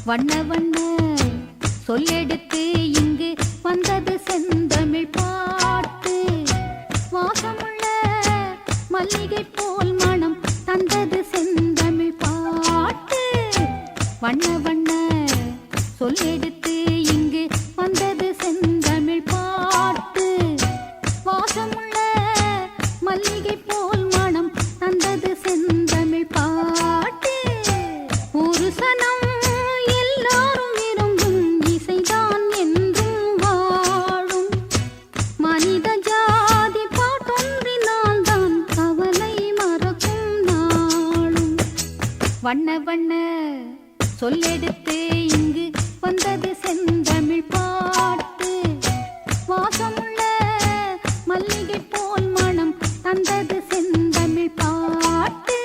வண்ண வண்ண சொல்லெடுத்து இங்கு வந்தது செந்தமிழ் பாட்டு. வாசமுள்ள மல்லிகை போல் மனம் தந்தது செந்தமிழ் பாட்டு. வண்ண வண்ண சொல்லெடுத்து இங்கு வந்தது செந்தமிழ் பாட்டு. வாசமுள்ள மல்லிகை போல் மனம் தந்தது செந்தமிழ் பாட்டு. ஒரு சனம் வண்ண வண்ண சொல்லெடுத்து இங்கு வந்தது செந்தமிழ் பாட்டு. வாசமுள்ள மல்லிகை போல் மனம் தந்தது செந்தமிழ் பாட்டு.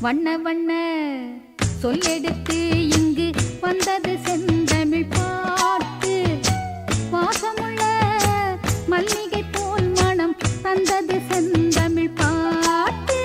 வண்ண வண்ண சொல்லெடுத்து இங்கு வந்தது செந்தமிழ் பாட்டு. வாசமுள்ள மல்லிகை போல் மனம் தந்தது செந்தமிழ் பாட்டு.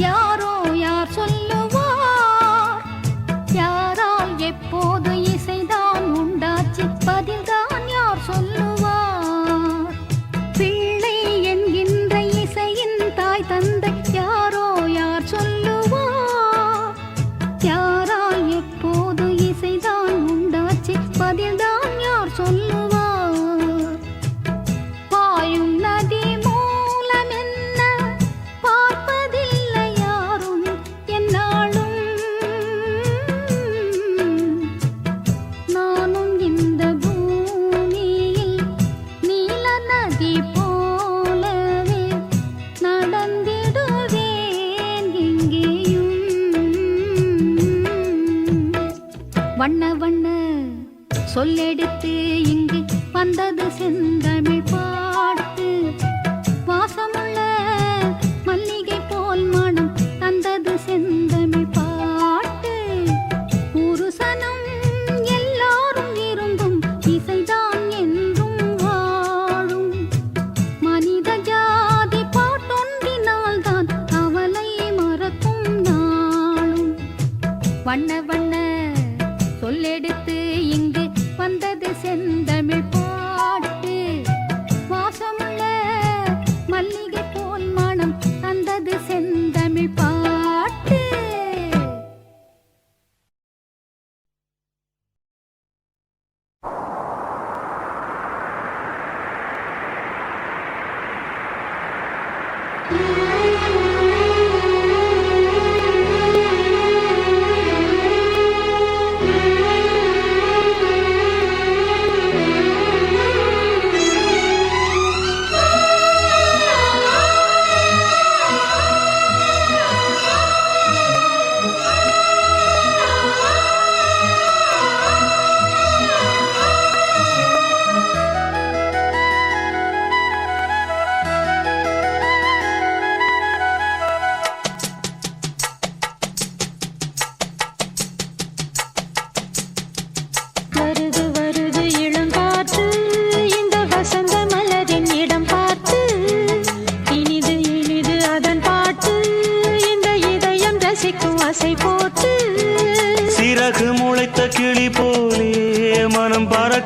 யாரோ யார் சொல்லுவார்? யாரால் எப்போது இசைதான் உண்டாச்சு? பதில்தான் யார் சொல்லுவார்? பிள்ளை என்கின்ற இசையின் தாய் தந்தை யாரோ யார் சொல்லுவார்? யாரால் எப்போது இசைதான் உண்டாச்சு? பதில்தான் யார் சொல்லுவார்? பாயும் நதி வண்ண வண்ண சொல்லெடுத்து இங்கு வந்தது செந்தமிழ் பாட்டு. வாசமுள்ள மல்லிகை போல் மனம் தந்தது செந்தமிழ் பாட்டு. ஒரு சனம் எல்லாரும் விரும்பும் இசைதான் என்றும் வாழும். மனித ஜாதி பாட்டொன்றினால் தான் அவளை மறக்கும் நாளும். வண்ண வண்ண சொல்லெடுத்து இங்கு வந்தது செந்தமிழ் பாட்டு.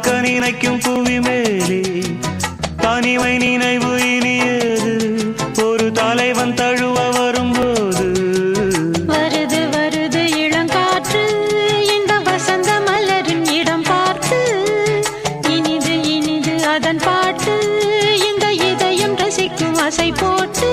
பறக்க நினைக்கும் புவி மேலே தனிமை நினைவு இனியது ஒரு தலைவன் தழுவ வரும்போது. வருது வருது இளங்காற்று இந்த வசந்த மலரின் இடம் பார்த்து இனிது இனிது அதன் பாட்டு இந்த இதயம் ரசிக்கும் ஆசை போட்டு.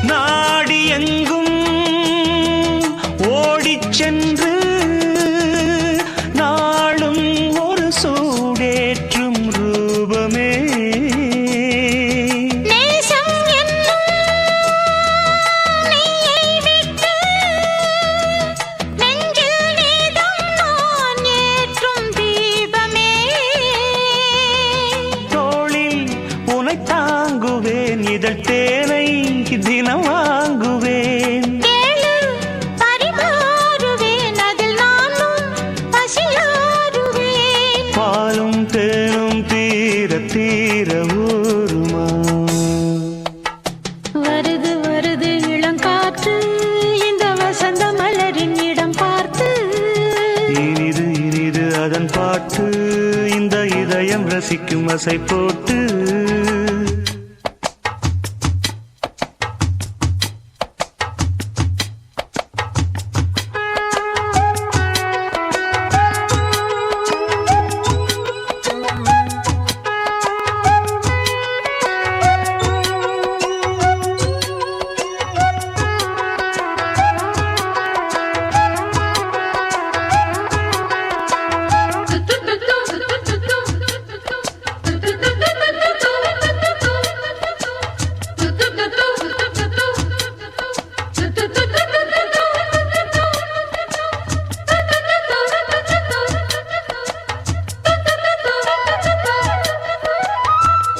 நாடி எங்கும் ஓடிச் சென்று நாளும் ஒரு சூடேற்றும் ரூபமே. நேசம் என்னும் நெய்யை விட்டு நெஞ்சில் நீதம் நான் ஏற்றும் தீபமே. தோளில் உனை தாங்குவேன் இதழ் தேனை தினம் வாங்குவேன். கேளு பரிமாறுவேன் அதில் நானும் பசியாறுவேன். பாலும் தேனும் தீர தீர ஊருமா. வருது வருது இளங்காற்று இந்த வசந்த மலரின் இடம் பார்த்து இனிது இனிது அதன் பாட்டு இந்த இதயம் ரசிக்கும் அசை போட்டு.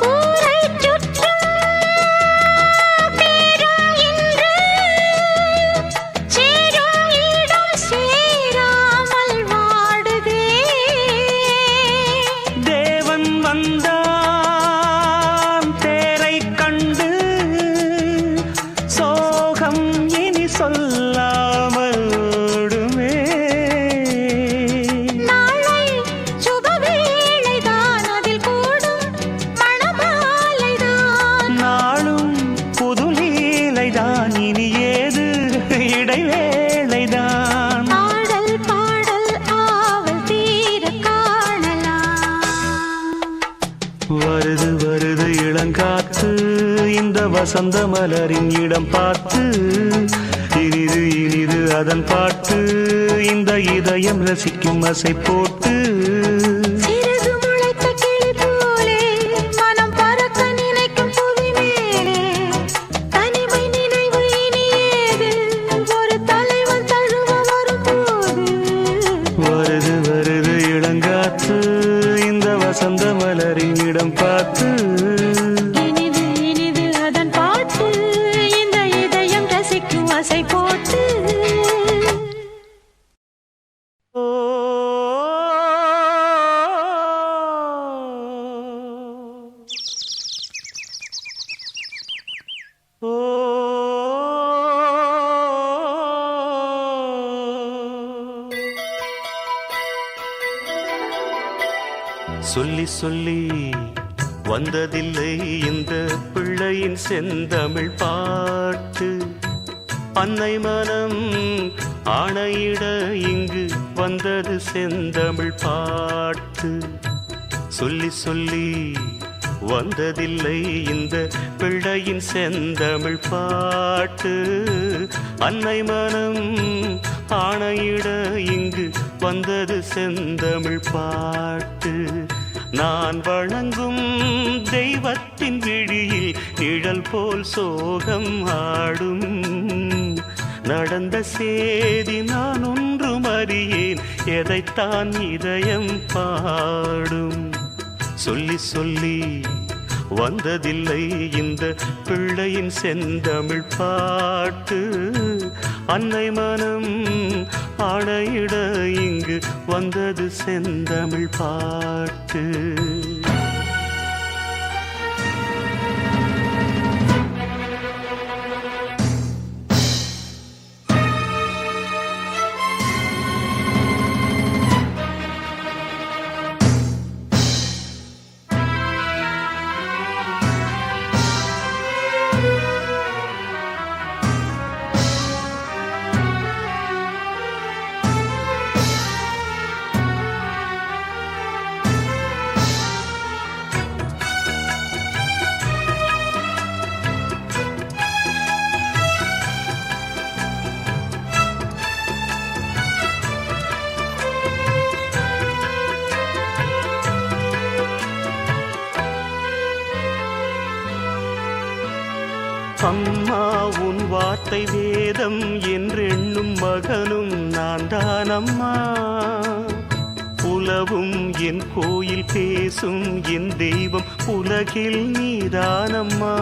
ஊரைச் சுற்றும் பேரும் இன்று சேரும் இடம் சேராமல் வாடுதே. தேவன் வந்தான் தேரைக் கண்டு சோகம் இனி சொல்லாமல் ஓடுமே. நாளை சுபவேளைதான் அதில் கூடும் மணமாலைதான். நாளும் புது லீலைதான் இனி ஏது இடைவேளைதான். ஆடல் பாடல் ஆவல் தீர காணலாம். வருது வருது இளங்காற்று இந்த வசந்த மலரின் இடம் பார்த்து இனிது இனிது அதன் பாட்டு இந்த இதயம் ரசிக்கும் அசை போட்டு. சிறகு முளைத்த கிளி போலே மனம் பறக்க நினைக்கும் புவி மேலே தனிமை நினைவு இனியேது ஒரு தலைவன் தழுவ வரும்போது. வருது வருது இளங்காற்று இந்த வசந்த மலரின் இடம் பார்த்து இனிது இனிது அதன் பாட்டு இந்த இதயம் ரசிக்கும் ஆசை போட்டு. ஓ ஓ சொல்லி சொல்லி வந்ததில்லை இந்த பிள்ளையின் செந்தமிழ் பாட்டு. அன்னை மனம் ஆணையிட இங்கு வந்தது செந்தமிழ் பாட்டு. சொல்லி சொல்லி வந்ததில்லை இந்த பிள்ளையின் செந்தமிழ் பாட்டு. அன்னை மனம் ஆணையிட இங்கு வந்தது செந்தமிழ் பாட்டு. நான் வணங்கும் தெய்வத்தின் விழியில் நிழல் போல் சோகம் ஆடும். நடந்த சேதி நான் ஒன்றும் அறியேன், எதைத்தான் இதயம் பாடும். சொல்லி சொல்லி வந்ததில்லை இந்த பிள்ளையின் செந்தமிழ் பாட்டு. அன்னை மனம் ஆணையிட இங்கு வந்தது செந்தமிழ் பாட்டு. அம்மா உன் வார்த்தை வேதம் என்றெண்ணும் மகனும் நான் தான் அம்மா. உலவும் என் கோயில் பேசும் என் தெய்வம் உலகில் நீதானம்மா.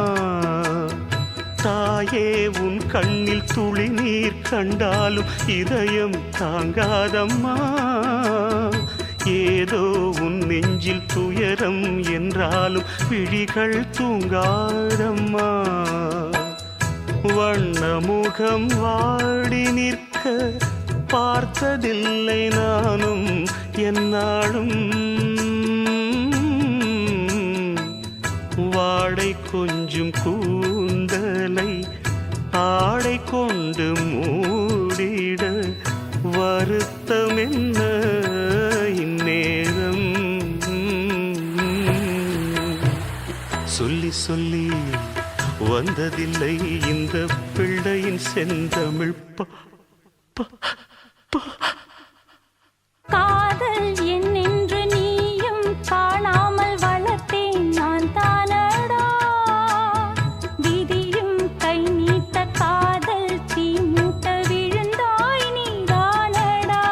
தாயே உன் கண்ணில் துளி நீர் கண்டாலும் இதயம் தாங்காதம்மா. ஏதோ உன் நெஞ்சில் துயரம் என்றாலும் விழிகள் தூங்காதம்மா. வண்ண முகம் வாடி நிற்க பார்த்ததில்லை நானும் என்னாலும். வாடை கொஞ்சம் கூந்தலை ஆடை கொண்டு மூடிட வருத்தம் என்ன இந்நேரம். சொல்லி சொல்லி வந்ததில்லை இந்த பிள்ளையின் செந்தமிழ் காதல் என்னென்று நீயும் காணாமல் வளர்த்தேன் நான் தானடா. விதியும் கை நீட்ட காதல் தீ மூட்ட விழுந்தாய் நீதானடா.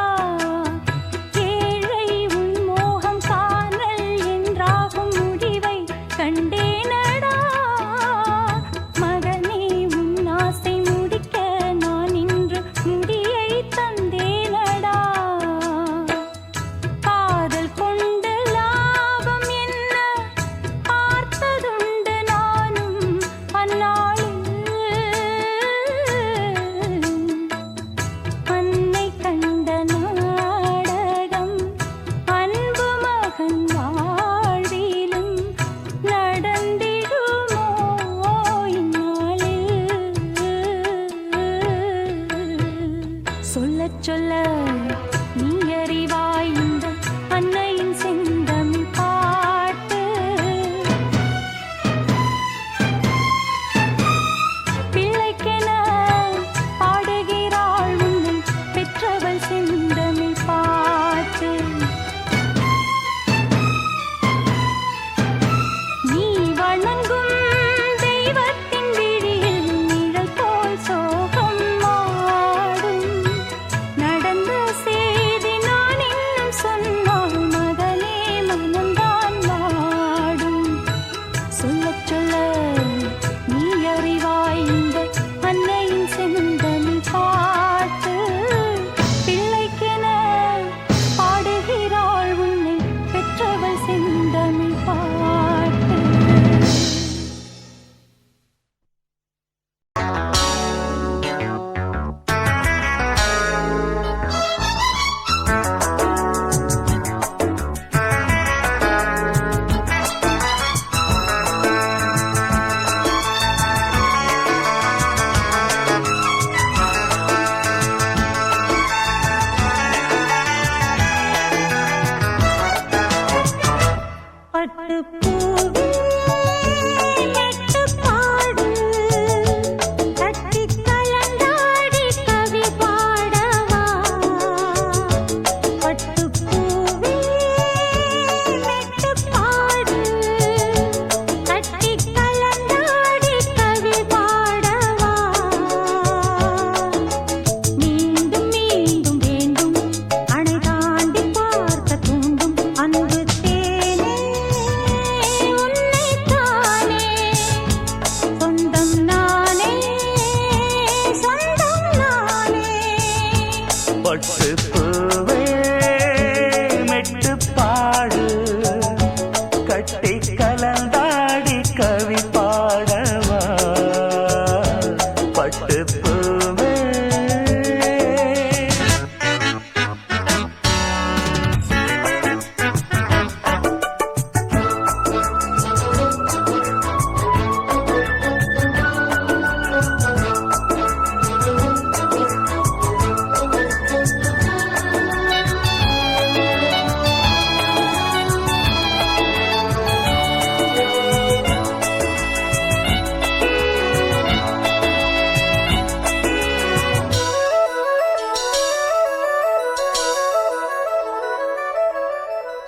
ஏழை உன் மோகம் காணல் என்றாகும் முடிவை கண்டேனடா. மகனே உன் ஆசை முடிக்க நான் இன்று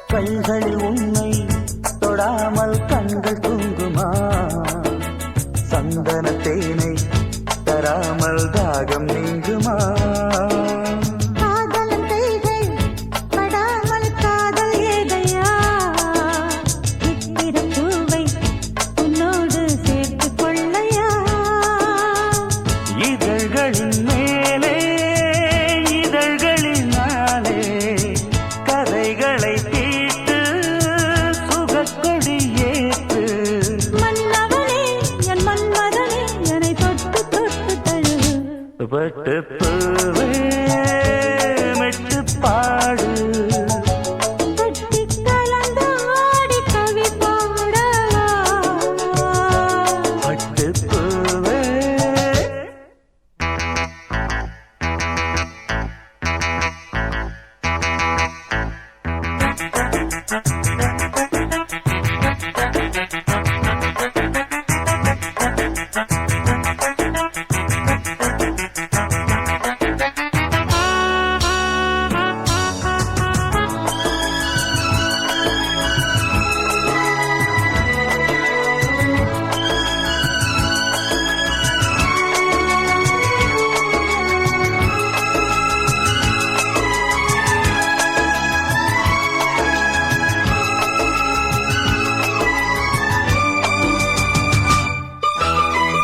கைகளில் உன்னை தொடாமல் கண்கள் தூங்குமா சந்தன தேனை தராமல் தாகம் நீங்குமா காதலன் கைகள் படாமல் காதல் ஏதையா இத்திரு பூவை உன்னோடு சேர்த்து கொள்ளையா இதழ்களின் மேலே இதழ்களினாலே கதைகளை தீட்டு சுகக்கொடி ஏற்று மன்னவனே என் மன்மதனே என்னை தொட்டு தொட்டு தழுவு பட்டு பூவே மெட்டு பாடு கட்டி கலந்தாடி கவி பாடவா பட்டு பூவே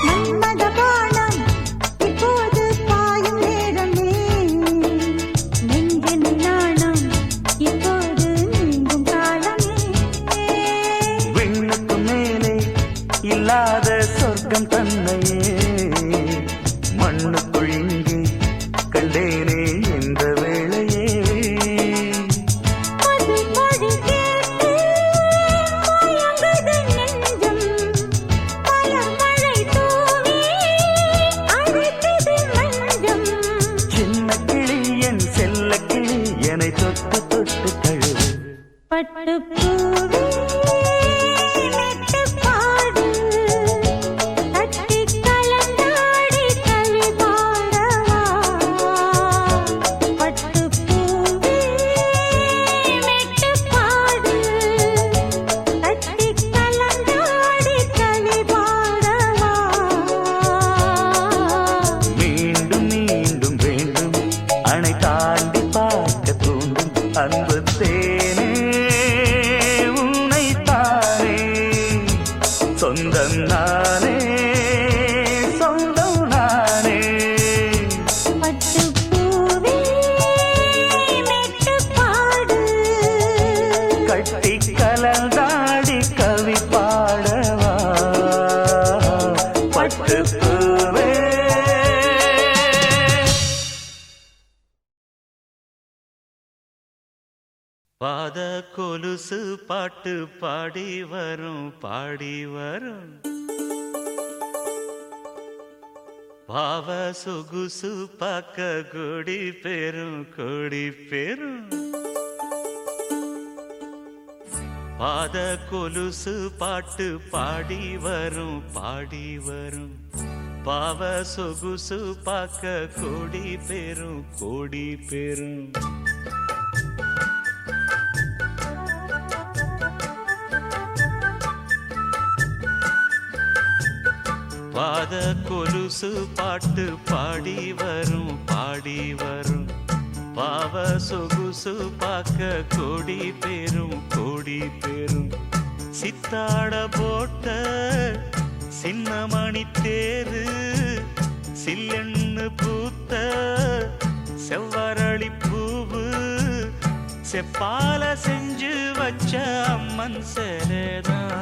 மன்மத பானம் இப்போது பாயும் நேரமே நெஞ்சின் நாணம் இப்போது நீங்கும் காலமே விண்ணுக்கு மேலே இல்லாத சொர்க்கம் தன்னையே மண்ணுக்குள் இங்கே கண்டேனே இந்த வேளையே அது மொழி கேட்டு மயங்குது நெஞ்சம் மலர் மழை தூவி அழைக்குது மஞ்சம் சின்ன கிளி என் செல்ல கிளி என்னை தொட்டு தொட்டு தழுவு பட்டு பூவே மெட்டு பாடு கட்டி கலந்தாடி கவி பாடவா பட்டு பூவே மெட்டு பாடு கட்டி கலந்தாடி கவி பாடவா மீண்டும் மீண்டும் வேண்டும் அணை தாண்டி பார்க்க தூண்டும் அன்பு தேனே உன்னை தானே சொந்தம் நானே சொந்தம் நானே பட்டு பூவே மெட்டு பாடு கட்டி கலந்தாடி கவி பாடவா பட்டு பூவே பாத கொலுசு பாட்டு பாடி வரும் பாடி வரும் பாவ சொகுசு பார்க்க கொடி பெரும் கொடி பெரும் பாத கொலுசு பாட்டு பாடி வரும் பாடி வரும் பாவ சொகுசு பார்க்க கொடி பெரும் கொடி பெரும் பாத கொலுசு பாட்டு பாடி வரும் பாடி வரும் பாவ சொகுசு பார்க்க கொடி பெரும் கொடி பெரும் சித்தாட போட்ட சின்னமணி தேரு சில்லெண்ணு பூத்த செவ்வரளி பூவு செப்பால செஞ்சு வச்ச அம்மன் சேரதான்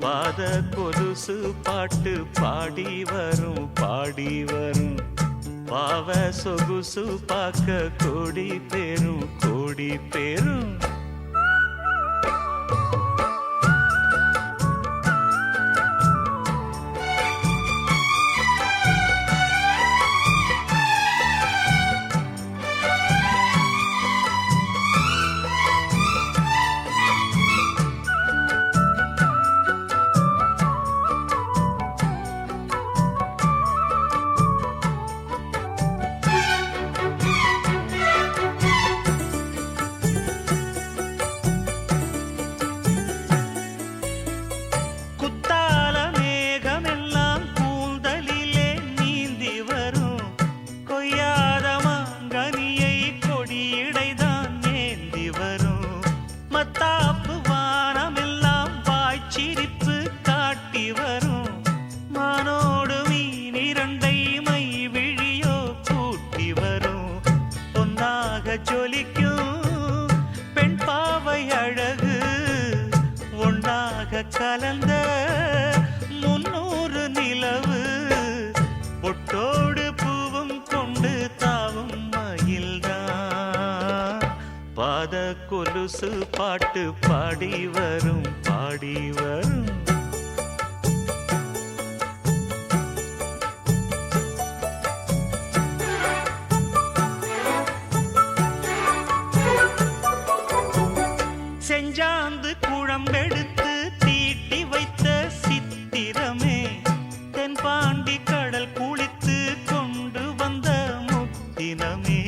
பாத கொலுசு பாட்டு பாடி வரும் பாடி வரும் பாவ சொகுசு பார்க்க கொடி பெரும் கொடி பெரும் கலந்த 300 நிலவு பொட்டோடு பூவும் கொண்டு தாவும் மயில்தான் பாத கொலுசு பாட்டு பாடி வரும் பாடி வரும் செஞ்சாந்து குழம்பெடுத்து தீட்டி வைத்த சித்திரமே தென்பாண்டி கடல் குளித்து கொண்டு வந்த முத்தினமே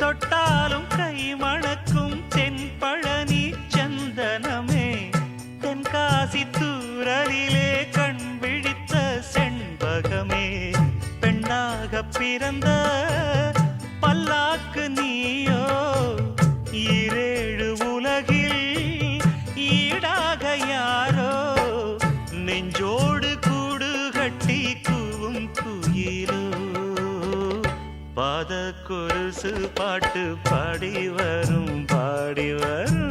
தொட்டாலும் கை மணக்கும் தென்பழனி சந்தனமே தென்காசி தூரலிலே கண் விழித்த செண்பகமே பெண்ணாக பிறந்த பல்லாக்கு நீயோ ஈரேழு உலகில் ஈடாக யாரோ நெஞ்சோடு கூடு கட்டி கூவும் குயிலோ பாத கொலுசு பாட்டு பாடி வரும் பாடி வரும்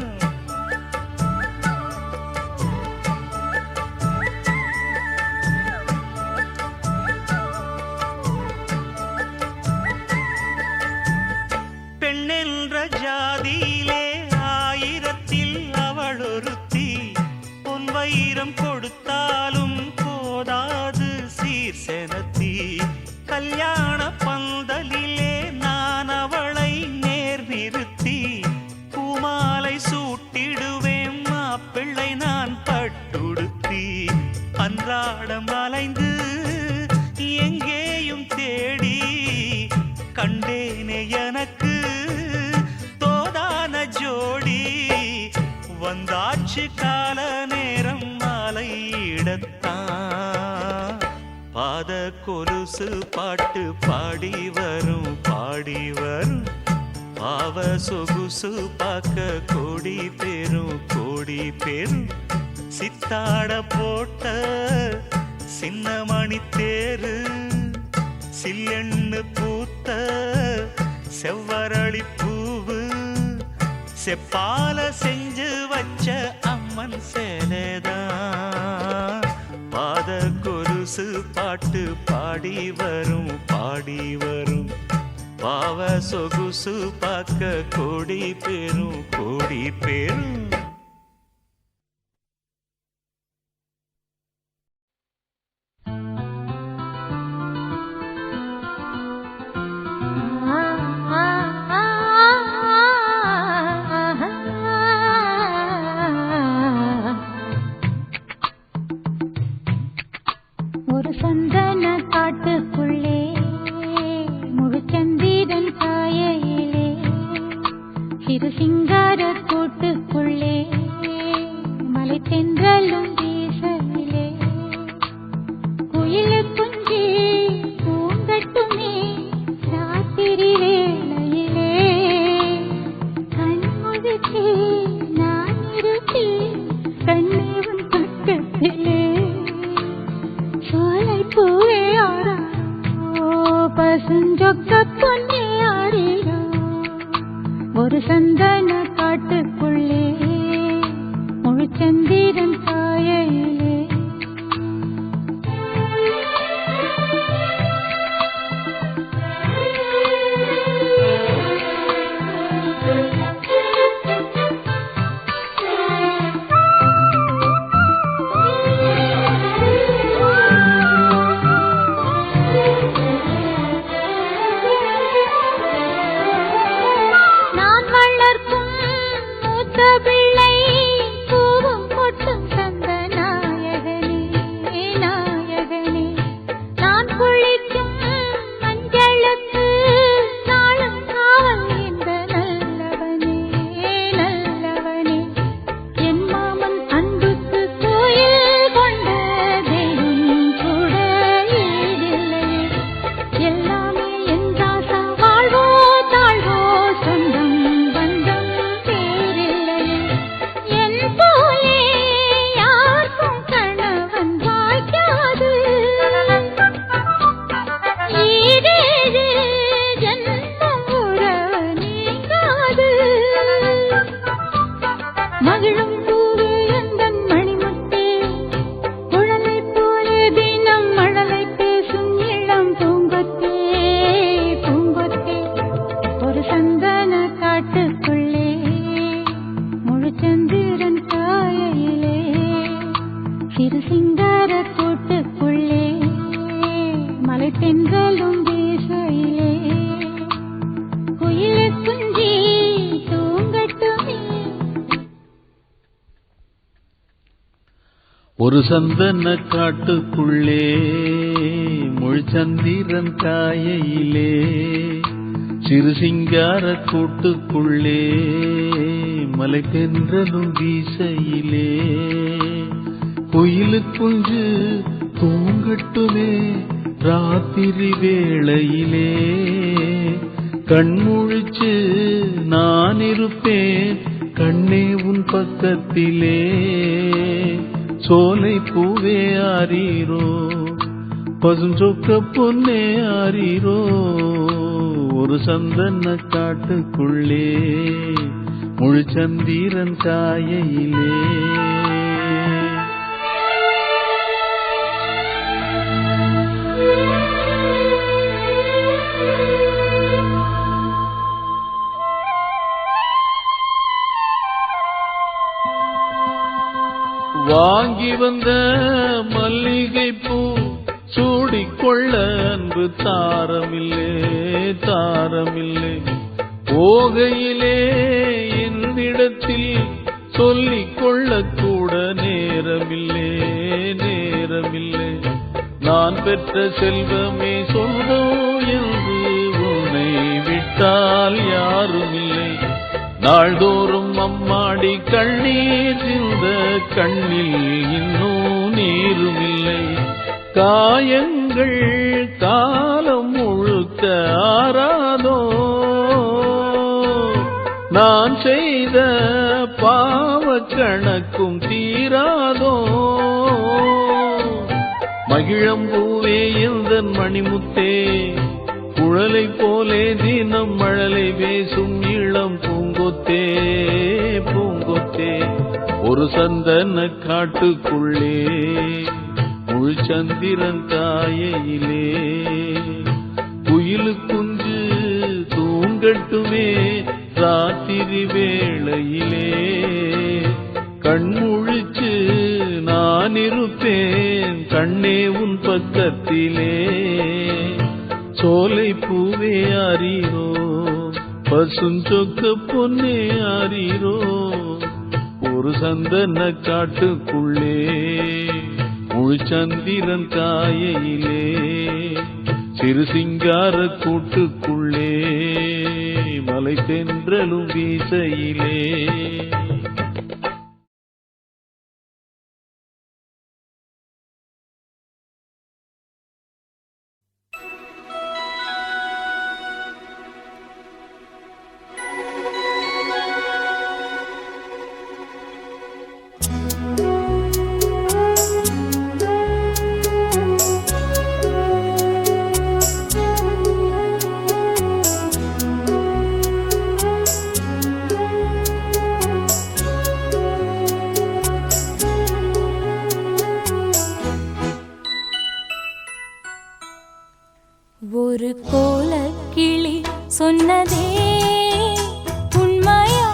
பெண்ணென்ற ஜாதியிலே 1000ல் அவள் ஒருத்தி பொன் வைரம் கொடுத்தாலும் போதாது சீர்செனத்தி கல்யாண பந்தலிலே நான் அவளை நேர் நிறுத்தி பூமாலை சூட்டிடுவேன் மாப்பிள்ளை நான் பட்டுடுத்தி அன்றாடம் அலைந்து எங்கேயும் தேடி கண்டேனே எனக்கு தோதான ஜோடி வந்தாச்சு கால நேரம் மாலையிடத்தான் பாத கொலுசு பாட்டு பாடி வரும் பாடி வரும் பாவ சொகுசு பார்க்க கோடி பேரும் சித்தாட போட்ட சின்ன மணி தேரு சில்லெண்ணு பூத்த செவ்வரளி பூவு செப்பால செஞ்சு வச்ச அம்மன் சேலைதான் பாத கொலுசு பாட்டு பாடி வரும் பாடி வரும் பாவ சொகுசு பார்க்க கோடி பேரும் ஒரு சந்தன காட்டுக்குள்ளே முழுச்சந்திரன் காயையிலே சிறு சிங்கார கூட்டுக்குள்ளே மலை தென்றலும் வீசலிலே குயிலு குஞ்சி பூங்கட்டுமே ராத்திரி வேளையிலே கண்முழித்தே நான் இருப்பேன் கண்ணேவன் பக்கத்திலே சோலை பூவே ஆராரோ பசுஞ்சொக்க பொன்னே ஆரீரோ ஒரு சந்தன காட்டுக்குள்ளே முழுச்சந்திரன் காயையிலே நான் வளர்க்கும் மூத்த பிள்ளை பூவும் பொட்டும் தந்த நாயகனே நாயகனே நான் குளிக்கும் மஞ்சளுக்கு நாளும் காவல் இந்த நல்லவனே நல்லவனே என் மாமன் அன்புக்கு கோயில் கொண்ட தெய்வம் கூட ஈடில்லையே எல்லாமே என் ராசா வாழ்வோ தாழ்வோ சொந்தம் பந்தம் பேரில்லையே ஒரு சந்தன காட்டுக்குள்ளே முழுச்சந்திரன் காயையிலே சிறு சிங்கார கூட்டுக்குள்ளே மலை தென்றலும் வீசையிலே குயிலு குஞ்சு தூங்கட்டுமே ராத்திரி வேளையிலே கண்முழிச்சு நான் இருப்பேன் கண்ணே உன் பக்கத்திலே சோலை பூவே ஆரீரோ பசுஞ்சொக்க பொன்னே ஆரீரோ ஒரு சந்தன காட்டுக்குள்ளே முழுச்சந்திரன் காயையிலே வாங்கி வந்த மல்லிகை பூ சூடிக்கொள்ள அன்பு தாரமில்லே தாரமில்லை போகையிலே என்னிடத்தில் சொல்லிக் கொள்ளக்கூட நேரமில்லே நேரமில்லை நான் பெற்ற செல்வமே சொல்வோம் என்று உன்னை விட்டால் யாருமில்லை நாள்தோறும் அம்மாடி கண்ணீர் சிந்த கண்ணில் இன்னும் நீருமில்லை காயங்கள் காலம் முழுக்க ஆறாதோ நான் செய்த பாவ கணக்கும் தீராதோ மகிழம்பூவே எந்தன் மணிமுத்தே குழலை போலே தினம் மழலை பேசும் இளம் பூங்கொத்தே பூங்கொத்தே ஒரு சந்தன காட்டுக்குள்ளே முழுச்சந்திரன் காயையிலே குயிலு குஞ்சு தூங்கட்டுமே ராத்திரி வேளையிலே கண்முழிச்சு நான் இருப்பேன் கண்ணே உன் பக்கத்திலே சோலை பூவே ஆரீரோ பசுஞ்சொக்க பொன்னே ஆரீரோ ஒரு சந்தன காட்டுக்குள்ளே முழுச்சந்திரன் காயையிலே சிறு சிங்கார கூட்டுக்குள்ளே மலை தென்றலும் வீசையிலே ஒரு கோலக்கிளி சொன்னதே உண்மையா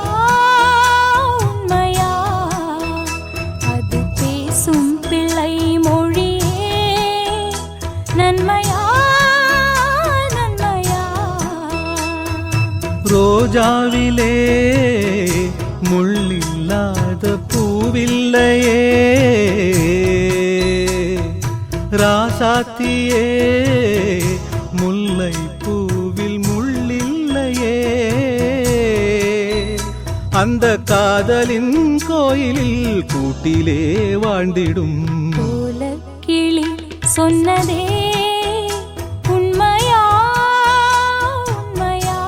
உண்மையா அது பேசும் பிள்ளை மொழியே நன்மையா நன்மையா ரோஜாவிலே முள்ளில்லாத பூவில்லையே ராசாத்தியே முல்லை பூவில் முள்ளில்லையே அந்த காதலின் கோயிலில் கூட்டிலே வாழ்ந்திடும் கோலக்கிளி சொன்னதே உண்மையா உண்மையா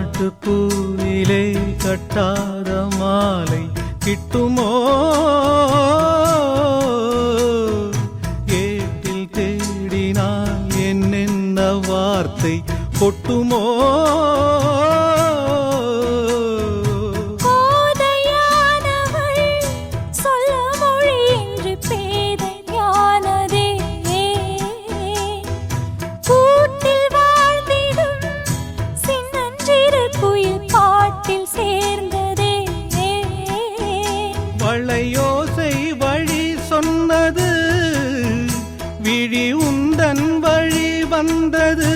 காட்டுப்பூவிலே கட்டாத மாலை கிட்டுமோ ஏட்டில் தேடினால் என்னென்ன வார்த்தை கொட்டுமோ வந்தது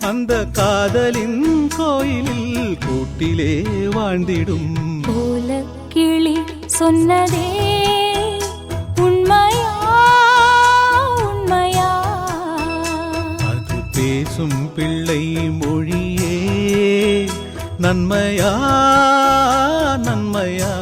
அந்த காதலின் கோயிலில் கூட்டிலே வாழ்ந்திடும் போல கிளி சொன்னதே உண்மையா உண்மையா அது பேசும் பிள்ளை மொழியே நன்மையா நன்மையா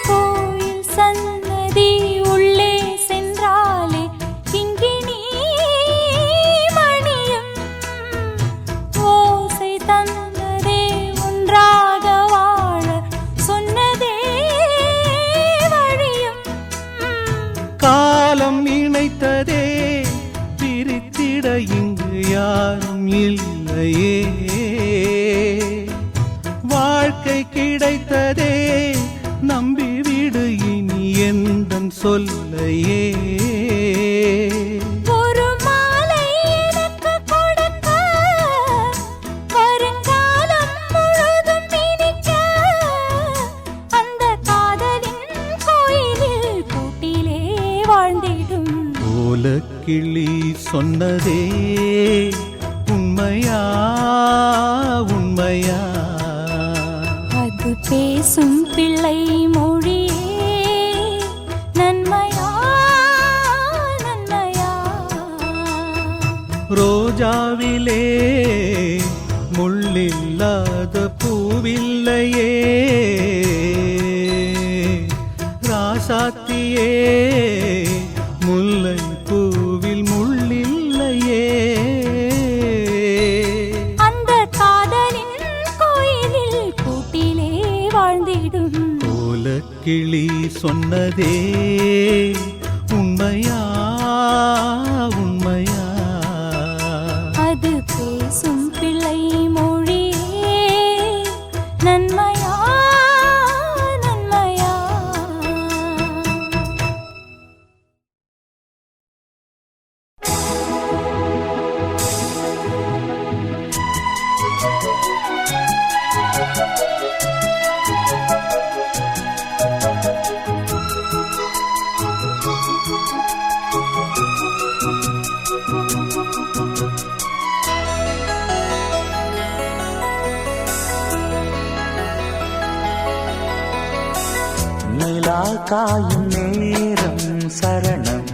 கோயில் சன்னதி உள்ளே சென்றாலே கிங்கிணி மணியும் ஓசை தந்ததே ஒன்றாக வாழ சொன்னதே வழியும் காலம் இணைத்ததே பிரித்திட இங்கு யாரும் இல்லையே வாழ்க்கை கிடைத்ததே நம்பிவிடு இனி எந்தன் சொல்லையே ஒரு மாலை எனக்கு கொடுக்க வருங்காலம் முழுதும் இனிக்க அந்த காதலின் கோயிலில் கூட்டிலே வாழ்ந்திடும் ஓலக்கிளி சொன்னதே உண்மையா உண்மையா அது பேசும் பிள்ளை மொழியே நன்மையா நன்மையா ரோஜாவிலே முள்ளில்லாத பூவில்லையே ராசாத்தியே முல்லை பூவில் முள்ளில்லையே அந்த காதலின் கோயிலில் கூட்டிலே வாழ்ந்திடும் ஓலக்கிளி சொன்னதே உண்மையா உண்மையா அது பேசும் பிள்ளை மொழியே நன்மையா நன்மையா நிலா காயும் நேரம் சரணம்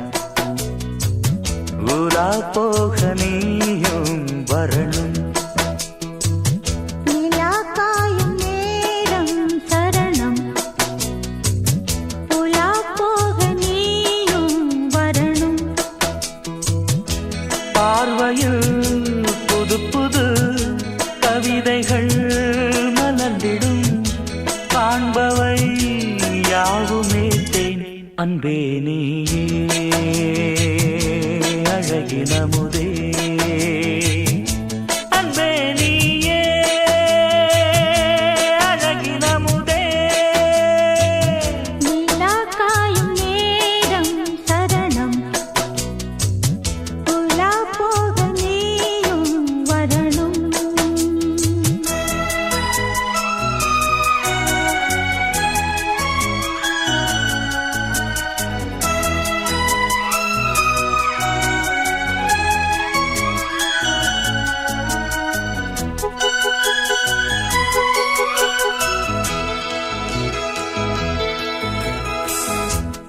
உலா போக நீயும் வரணும் நிலா காயும் நேரம் சரணம் உலா போக நீயும் வரணும் பார்வையில் புது புது கவிதைகள் மலர்ந்திடும் காண்பவை யாவுமே தேன் அன்பே நீயே அழகினமுதே அன்பே நீயே அழகினமுதே நிலா காயும் நேரம் சரணம் உலா போக நீயும் வரணும்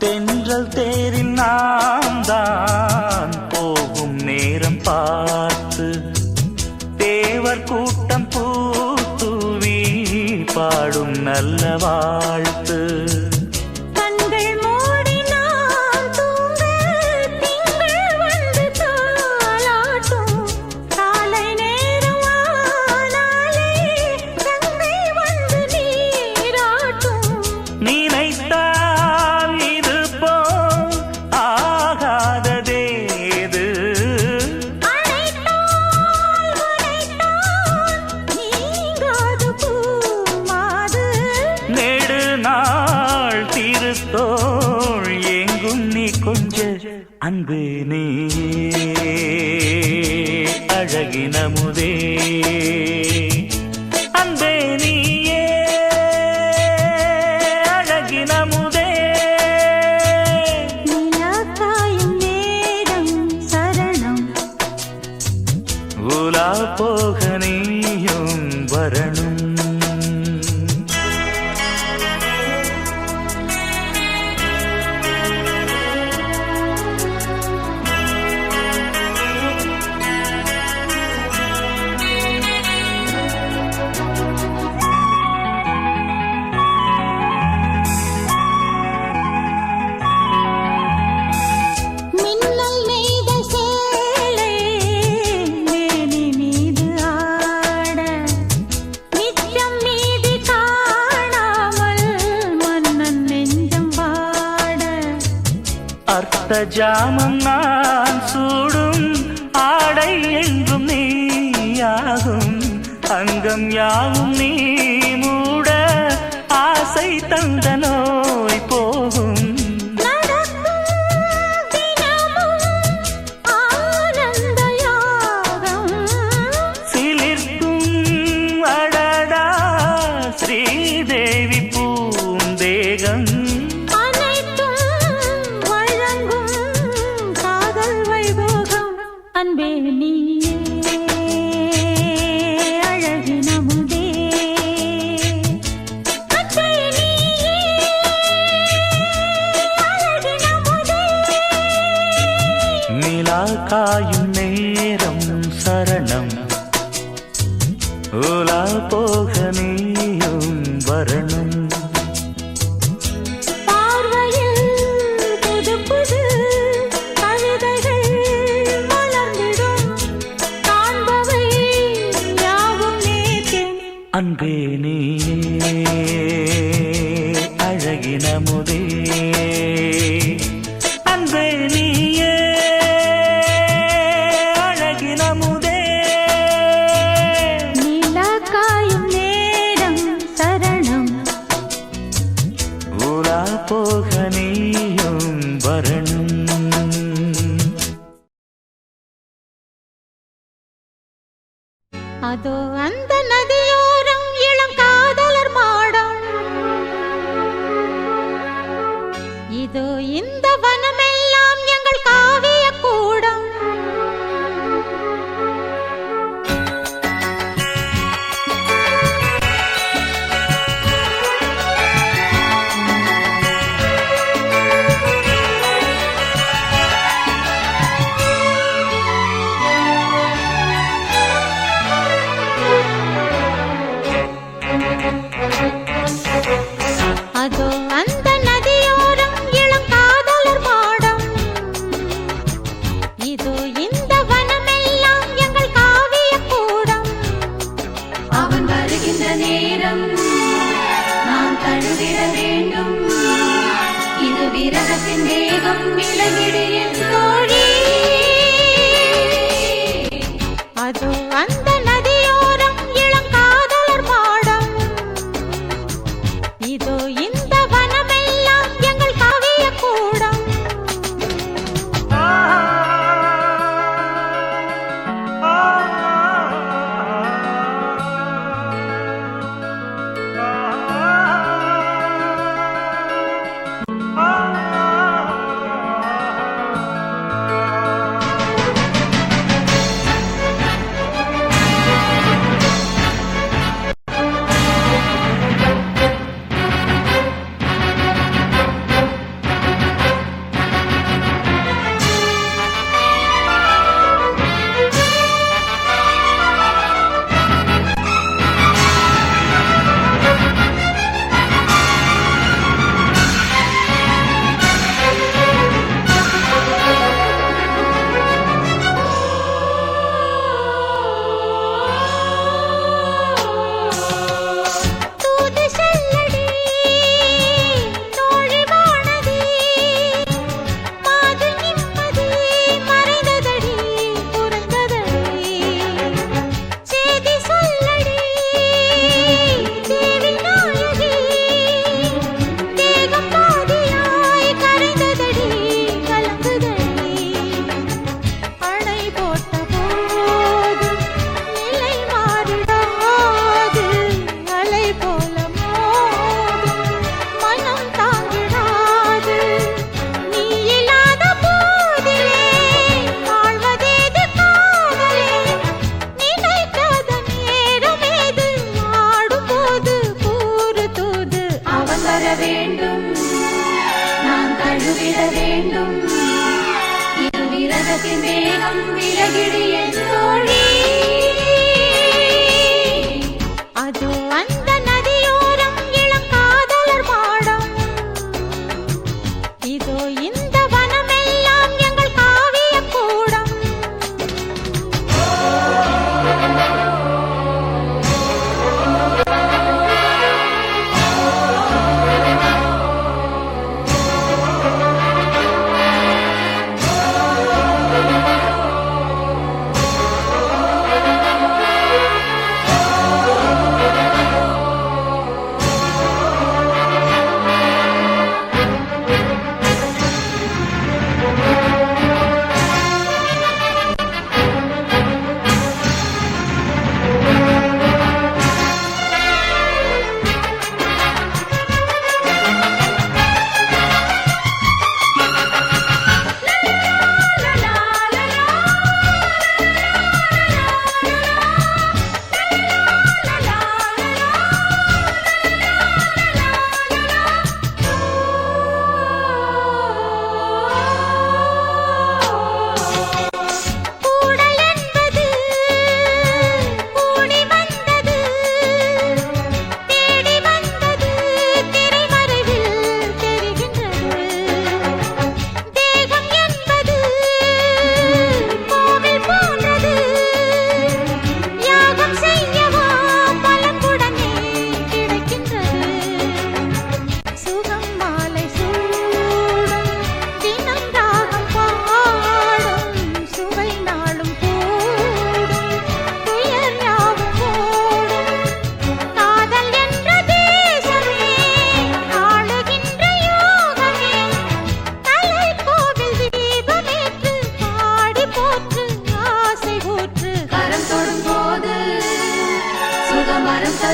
தென்றல் தேரில் நாம் தான் போகும் நேரம் பார்த்து தேவர் கூட்டம் பூத்துவி பாடும் நல்ல வாழ்த்து கண்கள் மூடி நான் தூங்க திங்கள் வந்து தாலாட்டும் காலை நேரம் ஆனாலே கங்கை வந்து நீராட்டும் நினைத்தால் இது போல் ஆகாததேது அழைத்தால் உரைத்தால் நீங்காததேது அன்பே நீயே அழகின முதே அன்பே நீயே அழகின முதே நிலா காயும் நேரம் சரணம் உலா போக நீயும் வரணும் மின்னல் நெய்த சேலை மேனி மீது ஆட நிச்சம் மீதி காணாமல் மன்னன் நெஞ்சம் வாட அர்த்த ஜாமம் நான் சூடும் ஆடை என்றும் நீயாகும் அங்கம் யாவும் நீ மூட ஆசை தந்த நோய் போகும் நடக்கும் தினமும் ஆனந்த யாகம் சிலிர்க்கும் அடடா ஸ்ரீதேவி பூந்தேகம் அனைத்தும் வழங்கும் காதல் வைபோகம் அன்பே நீயே அழகின முதே அன்பே நீயே அழகின முதே நிலா காயும் நேரம் சரணம் உலா போக நீயும் வரணும் பார்வையில் புது புது கவிதைகள் மலர்ந்திடும் காண்பவை யாவும் நேர்த்தேன் அன்பே நீயே அழகின முதே அன்பே நீயே அழகின முதே நிலா காயும் நேரம் சரணம் உலா போக நீயும் வரணும் அதோ அந்த நதியோரம் இளம் காதலர் மாடம் இதோ இந்த வனமெல்லாம் எங்கள் காவிய கூடம்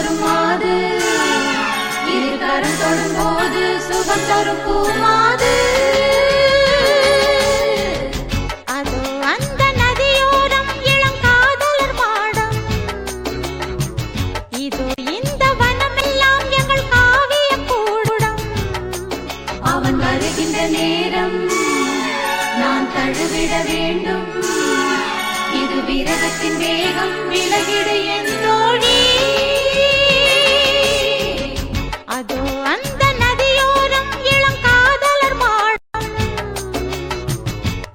தரும் மாது இரு கரம் தொடும்போது சுகம் தரும் பூமாது அதோ அந்த நதியோரம் இளங்காதலர் மாடம் இதோ இந்த வனமெல்லாம் எங்கள் காவிய கூடம் அவன் வருகின்ற நேரம் நான் தழுவிட வேண்டும் இது விரகத்தின் வேகம் விலகிடு என் தோழி அதோ அந்த நதியோரம் இளங்காதலர் மாடம்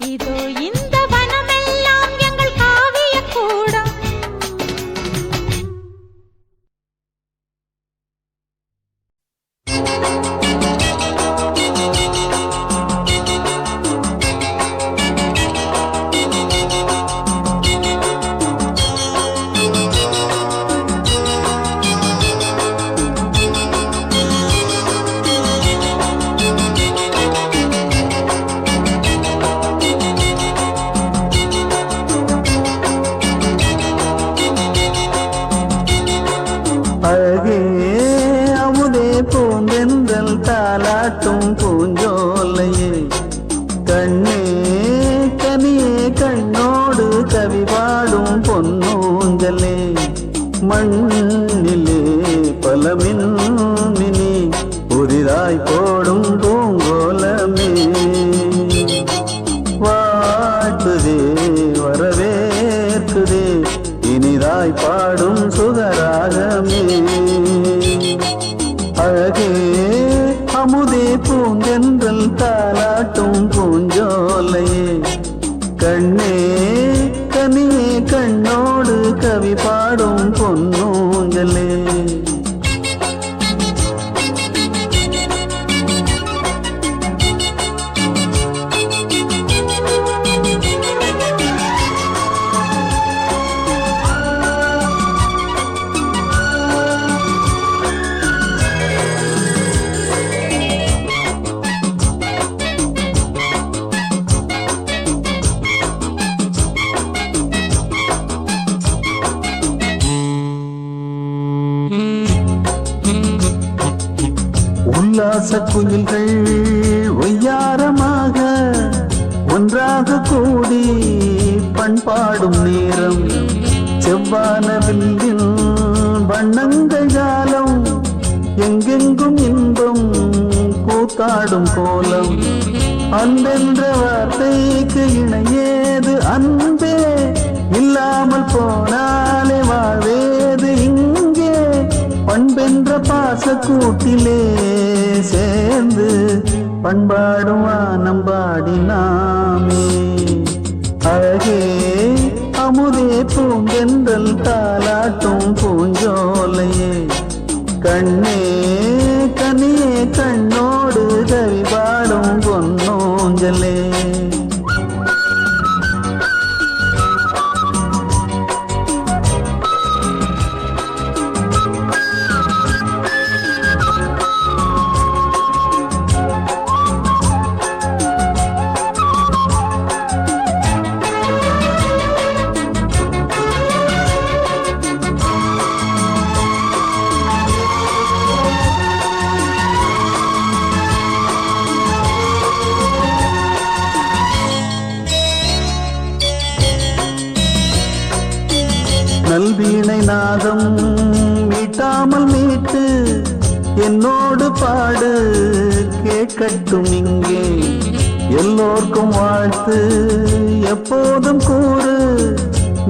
இதோ இந்த வனமெல்லாம் எங்கள் காவிய கூடம் அழகே அமுதே பூந்தென்றல் தாலாட்டும் பூஞ்சோலையே கண்ணே கனியே கண்ணோடு கவி பாடும் பொன்னூஞ்சலே மண்ணிலே பல மின்மினி புதிதாய் போடும் பூங்கோலமே வாழ்த்துதே வரவேற்குதே இனிதாய் பாடும் சுகராகமே அழகே அமுதே பூந்தென்றல் தாலாட்டும் பூஞ்சோலையே கண்ணே கனியே கண்ணோடு கவி பாடும் பொன்னூஞ்சலே உல்லாச குயில்கள் ஒய்யாரமாக ஒன்றாக கூடி பண்பாடும் நேரம் செவ்வானவில்லின் வண்ணங்கள் ஜாலம் எங்கெங்கும் இன்பம் கூத்தாடும் கோலம் அன்பென்ற வார்த்தைக்கு இணையேது அன்பே இல்லாமல் போனாலே வாழ்வேது இங்கே பண்பென்ற பாசக்கூட்டிலே சேர்ந்து பண்பாடும் வானம் பாடினாமே அழகே அமுதே பூங்கென்றல் தாலாட்டும் பூஞ்சோலையே கண்ணே கனியே கண்ணோடு கவி பாடும் பொன்னூஞ்சலே நல்வீணை நாதம் மீட்டாமல் மீட்டு என்னோடு பாடு கேட்கட்டும் இங்கே எல்லோர்க்கும் வாழ்த்து எப்போதும் கூறு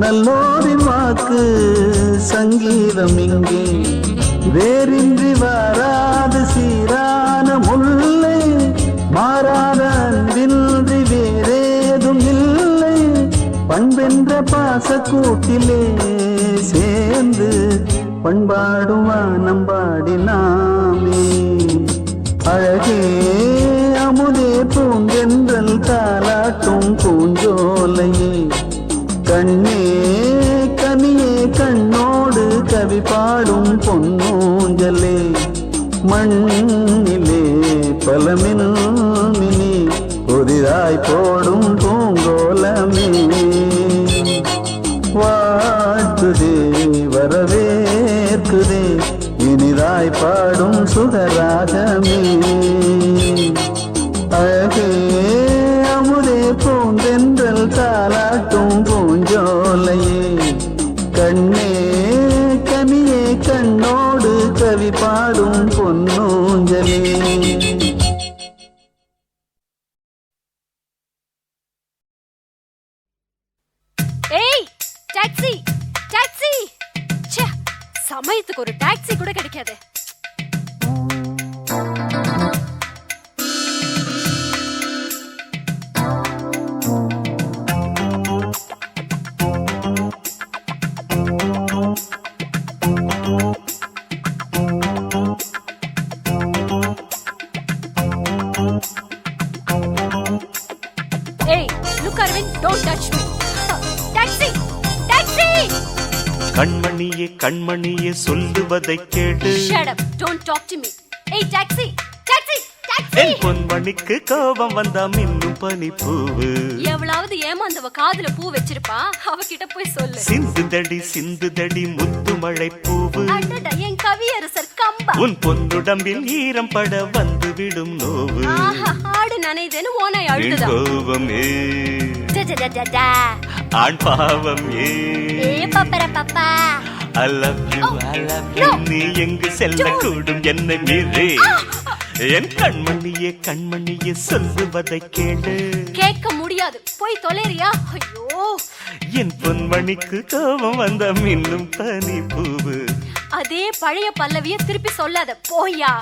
நல்லோரின் வாக்கு சங்கீதம் இங்கே வேறின்றி வராது சீரான முல்லை மாறாத அன்பின்றி வேறேதும் இல்லை பண்பென்ற பாசக்கூட்டிலே சேர்ந்து பண்பாடும் வானம் பாடினாமே அழகே அமுதே பூங்கென்றல் தாலாட்டும் பூஞ்சோலையே கண்ணே கனியே கண்ணோடு கவி பாடும் பொன்னூஞ்சலே மண்ணிலே பல மின்மினி புதிதாய் போடும் பூங்கோலமே வாழ்த்துதே வரவேற்குதே சுகமாய் பாடும் சுகராகமே அழகே அமுதே பூந்தென்றல் தாலாட்டும் பூஞ்சோலையே கண்ணே கனியே கண்ணோடு கவி பாடும் பொன்னூஞ்சலே ஏய் டாக்ஸி டாக்ஸி ச்சே சமயத்துக்கு ஒரு டாக்ஸி கூட கிடைக்காது ஏய் look Arvind don't touch me taxi taxi கண்மணியே கண்மணியே சொல்லுவதை கேட்டு shut up don't talk to me ஏய் டாக்ஸி டாக்ஸி டாக்ஸி என் பொன்மணிக்கு கோபம் வந்தா மின்னும் பனிப்பூவு எவ்வளவு ஏமாந்தவ காதுல பூ வச்சிருப்பா அவகிட்ட போய் சொல்லு சிந்துதடி முத்து மழை பூவு அடடா என் கவியரசர் கம்பா உன் பொன்னுடம்பில் ஈரம் பட வந்து விடும் நோவு ஆஹா ஆடு நனைதேன்னு ஓனை என் அழுதுதா கோபம் டடடடடா ஆண் பாவம் ஏ பப்பர பப்பா I love you நீ எங்கு செல்ல கூடும் என்னை மீறி என் கண்மணியே கண்மணியே சொல்லுவதை கேளு கேட்க முடியாது போய் தொலைறியா ஐயோ என் பொன்மணிக்கு கோபம் வந்த மின்னும் பனி பூவு அதே பழைய பல்லவிய திருப்பி சொல்லாத போயா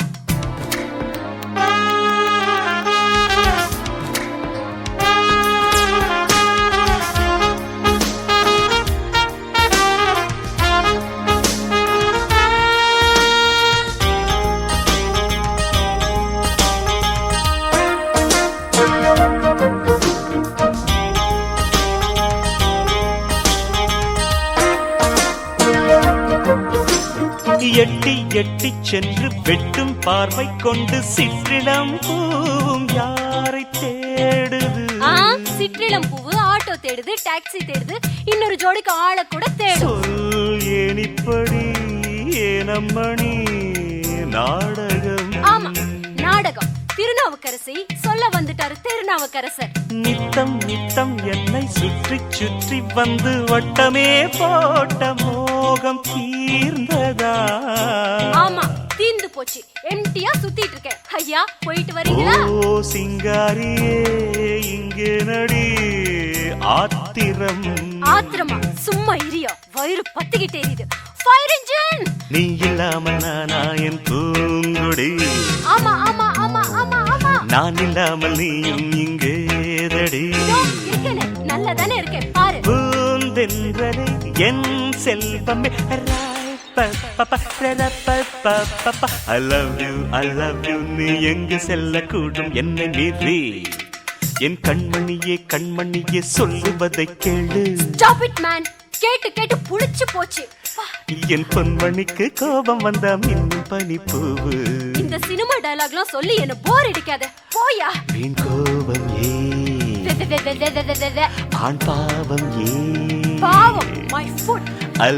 எட்டி எட்டி சென்று வெட்டும் பார்வை கொண்டு சிற்றிடம் பூவும் யாரை தேடுது சிற்றிளம் பூவு ஆட்டோ தேடுது டாக்ஸி தேடுது இன்னொரு ஜோடிக்கு ஆளை கூட தேடும் சொல் ஏனிப்படி ஏனம்மணி நாடகம் ஆமா நாடகம் திருநாவுக்கரசி சொல்ல வந்துட்டாரு திருநாவுக்கரசர் நித்தம் நித்தம் என்னை சுற்றி சுற்றி வந்து வட்டமே போட்ட மோகம் தீர்ந்ததா ஆமா தீந்து போச்சு எம்டியா சுத்திட்டு இருக்கேன் ஐயா போயிட்டு வரீங்களா ஓ சிங்காரியே இங்கே நடி ஆத்திரம் ஆத்திரமா சும்மா இரியா வயிறு பத்திக்கிட்டே எரியுது ஃபயர் இன்ஜின் நீ இல்லாமல் நானா என் பூங்கொடி ஆமா ஆமா ஆமா ஆமா ஆமா நான் இல்லாமல் நீயும் இங்கேதடி இருக்கேனே நல்லதானே இருக்கேன் பாரு பூந்தென்றலே என் செல்வமே I love you நீ எங்கு செல்ல கூடும் என்னை மீறி என் கண்மணியே கண்மணியே சொல்லுவதை கேளு Stop it man கேட்டு கேட்டு புடிச்சு போச்சு என் பொன்மணிக்கு கோபம் வந்தா மின்னும் பனிப்பூவு இந்த சினிமா டயலாக்லாம் சொல்லி என்ன போர் அடிக்காத போயா வீண் கோபம் ஏ ஆண் பாவம் ஏ பாவம் my foot I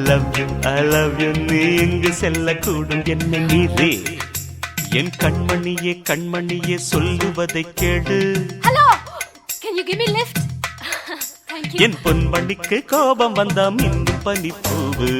love you நீ எங்கு செல்ல கூடும் என்னை மீறி என் கண்மணியே கண்மணியே சொல்லுவதை கேளு hello can you give me lift thank you என் பொன்மணிக்கு கோபம் வந்தா மின்னும் பனிப்பூவு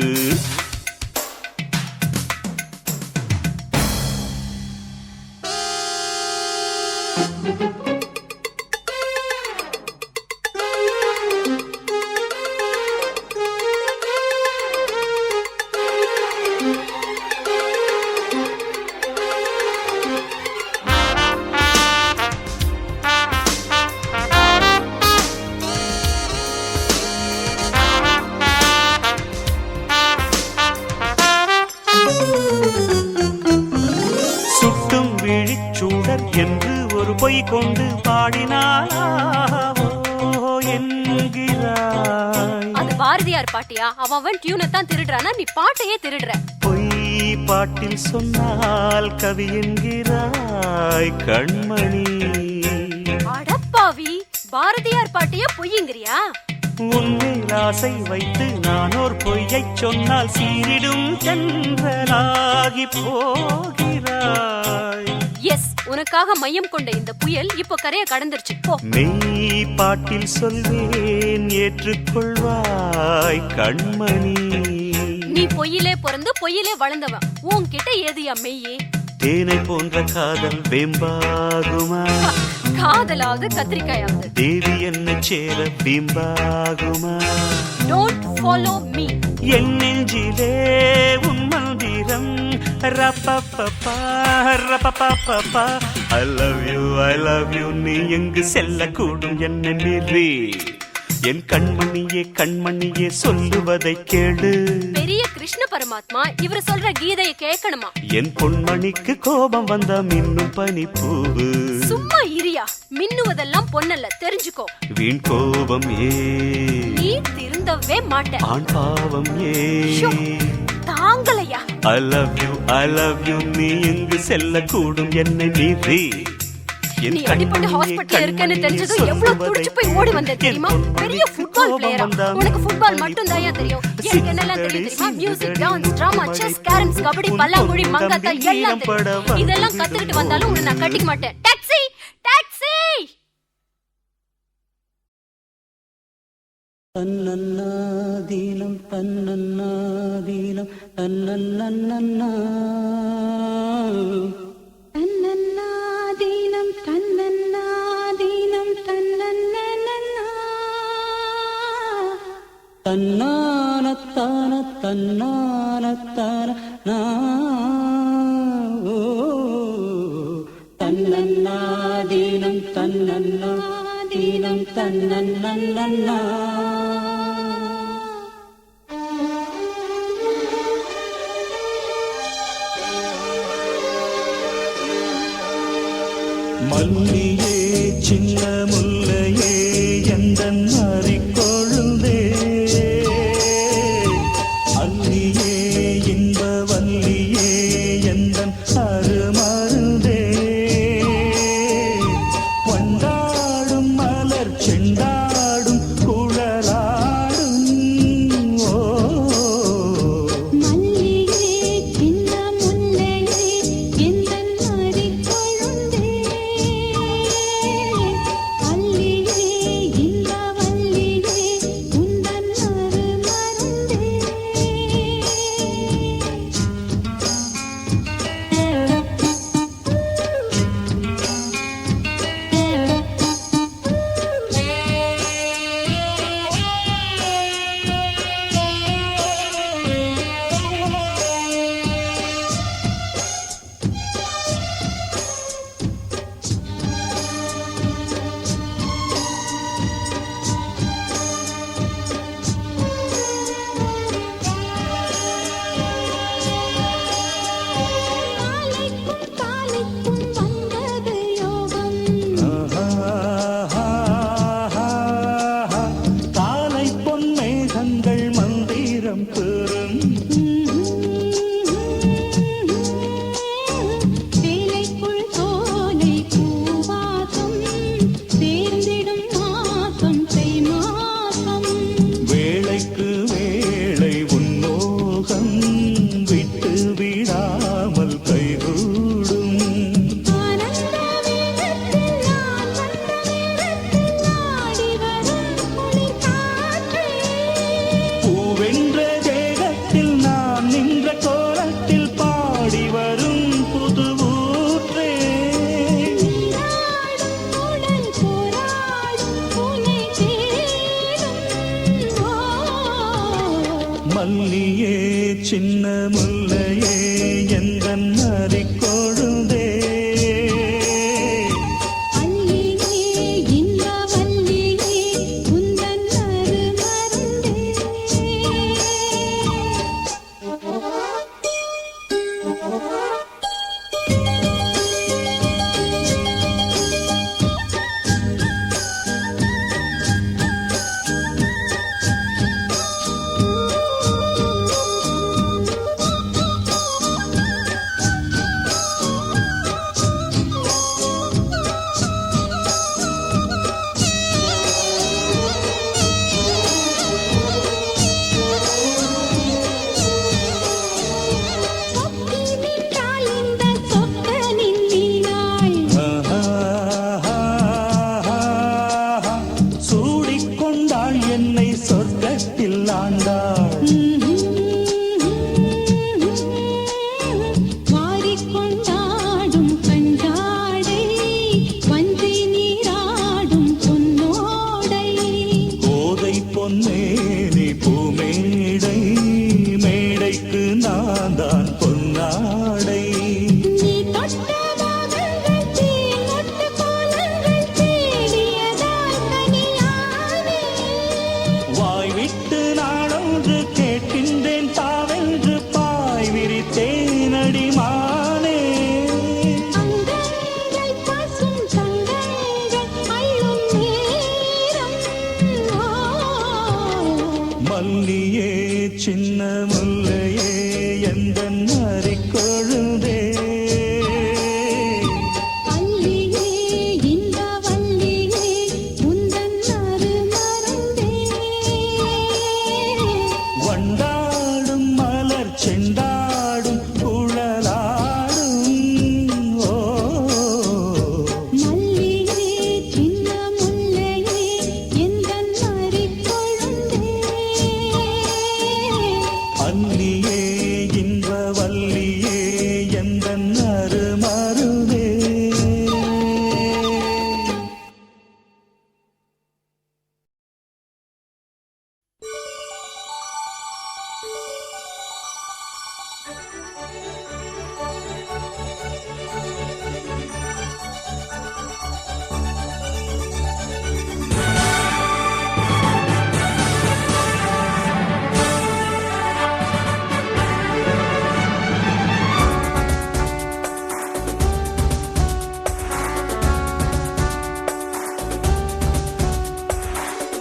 சுட்டும் விழிச்சூடர் என்று ஒரு பொய் கொண்டு பாடினாளா என்கிறாய் அது பாரதியார் பாட்டியா அவன் டியூனை தான் திருடுறானா நீ பாட்டையே திருடுற பொய் பாட்டில் சொன்னால் கவி என்கிறாய் கண்மணி அடப்பாவி பாரதியார் பாட்டியே பொய்யுங்கிறியா உன்மேல் ஆசை வைத்து நானோர் பொய்யைச் சொன்னால் சீரிடும் தென்றலாகி போகிறாய். எஸ், உனக்காக மையம் கொண்ட இந்த புயல் இப்போ கரையை கடந்துருச்சு. போ. மெய் பாட்டில் சொல்வேன் ஏற்றுக்கொள்வாய் கண்மணி. நீ பொய்யிலே பிறந்து பொய்யிலே வளர்ந்தவன். உன்கிட்ட ஏதுயா மெய்யே? தேனை போன்ற காதல் வெம்பாகுமா? காதலாவது கத்திரிக்காயாவது தேவி என்ன சேர பிம்பாகுமா? Don't follow me. என் நெஞ்சிலே உன் மந்திரம் ரப்பப்பப்பா ரப்பப்பப்பா. I love you, I love you. நீ எங்கு செல்லக்கூடும் என்னை மீறி? என் கண்மணியே கண்மணியே சொல்லுவதை கேளு. பெரிய கிருஷ்ண பரமாத்மா இவரு சொல்ற கீதையை கேட்கணுமா? என் பொன்மணிக்கு கோபம் வந்தா மின்னும் பனிப்பூவு. சும்மா இரியா, மின்னுவதெல்லாம் பொன்னல்ல, தெரிஞ்சுக்கோ. வீண் கோபம் ஏ, நீ திருந்தவே மாட்ட. ஆண் பாவம் ஏ, தாங்கலையா? I love you, I love you. நீ எங்கு செல்லக்கூடும் என்னை மீறி? நீ அடிபட்டு ஹாஸ்பிடல்ல இருக்கேன்னு தெரிஞ்சதும் எவ்வளவு துடிச்சு போய் ஓடி வந்த தெரியுமா? பெரிய ஃபுட்பால் பிளேயரா? உனக்கு ஃபுட்பால் மட்டும் தான் தெரியும். எனக்கு என்னெல்லாம் தெரியும் தெரியுமா? Music, dance, drama, chess, carroms, kabaddi, பல்லாங்குழி, மங்காத்தா எல்லாம் தெரியும். இதெல்லாம் கத்துக்கிட்டு வந்தாலும் உன்னை நான் கட்டிக்க மாட்டேன். Taxi, taxi. தன்னன்னாதீனம் தன்னன்னாதீனம் தன்னன்னன்னா தன்னன்னாதீனம் தன்னன்னாதீனம் தன்னன்னன்னா தன்னானத்தான தன்னானத்தான தன்னன்னாதீனம் தன்னன்னாதீனம் தன்னன்னன்னா. மல்லியே சின்ன முல்லையே எந்தன் மாறிக்கொழுந்தே, அல்லியே இன்ப வல்லியே எந்தன் அருமருந்தே, வண்டாடும் மலர் செண்டாடும் குழலாடும் ஓ. மல்லிகே சின்ன முல்லையே எந்தன் மாறிக்கொழுந்தே, அல்லியே இன்ப வல்லியே உந்தன் அருமருந்தே. காலைக்கும் காலைக்கும் வந்தது யோகம், காலை பொன்மேகங்கள் மந்திரம் பெறும், வேலைக்குள் சோலை பூவாசம், சேர்ந்திடும் மாசம் தை மாசம். வேளைக்கு வேளை உன்மோகம் விட்டு விடாமல் கைகூடும். ஆனந்த வேகத்தில் நான் வந்த நேரத்தில் ஆடி வரும் குளிர் காற்றே, பூவென்ற தேகத்தில் நான் நின்ற கோலத்தில் பாடி வரும் புது ஊற்றே. நீராடும் உடல் போராடும் உனை தேடும் ஓ. மல்லியே சின்ன முல்லையே எந்தன் மாறிக்கொழுந்தே, அல்லியே இன்ப வல்லியே உந்தன் அருமருந்தே. ஆண்டாள் வாரிக்கொண்டாடும் கண்டாடை வஞ்சி நீராடும் பொன்னோடை கோதை பொன்னேனி பூமேடை மேடைக்கு நான் தான் பொன்னாடை நீ தொட்ட பாகங்கள் தீமொட்டு கோலங்கள் தேடியதால் கனியானே வாய் விட்டு நாடொன்று கேட்கின்றேன் தாவென்று பாய் விரித்தேனடி மானே அங்கங்கள் பசும் தங்கங்கள் அள்ளும் நேரம் மல்லியே சின்ன முல்லையே எந்தன் அரிக்கொழுந்தே அல்லியே இந்த வல்லியே உந்தன் அருமருந்தே வண்டாடும் மலர் செண்டாடும் குழலாடும் ஓ மல்லியே சின்ன முல்லையே எந்தன் அரிக்கொழுந்தே அல்லியே இன்ப வல்லியே எந்தன் அருமருவே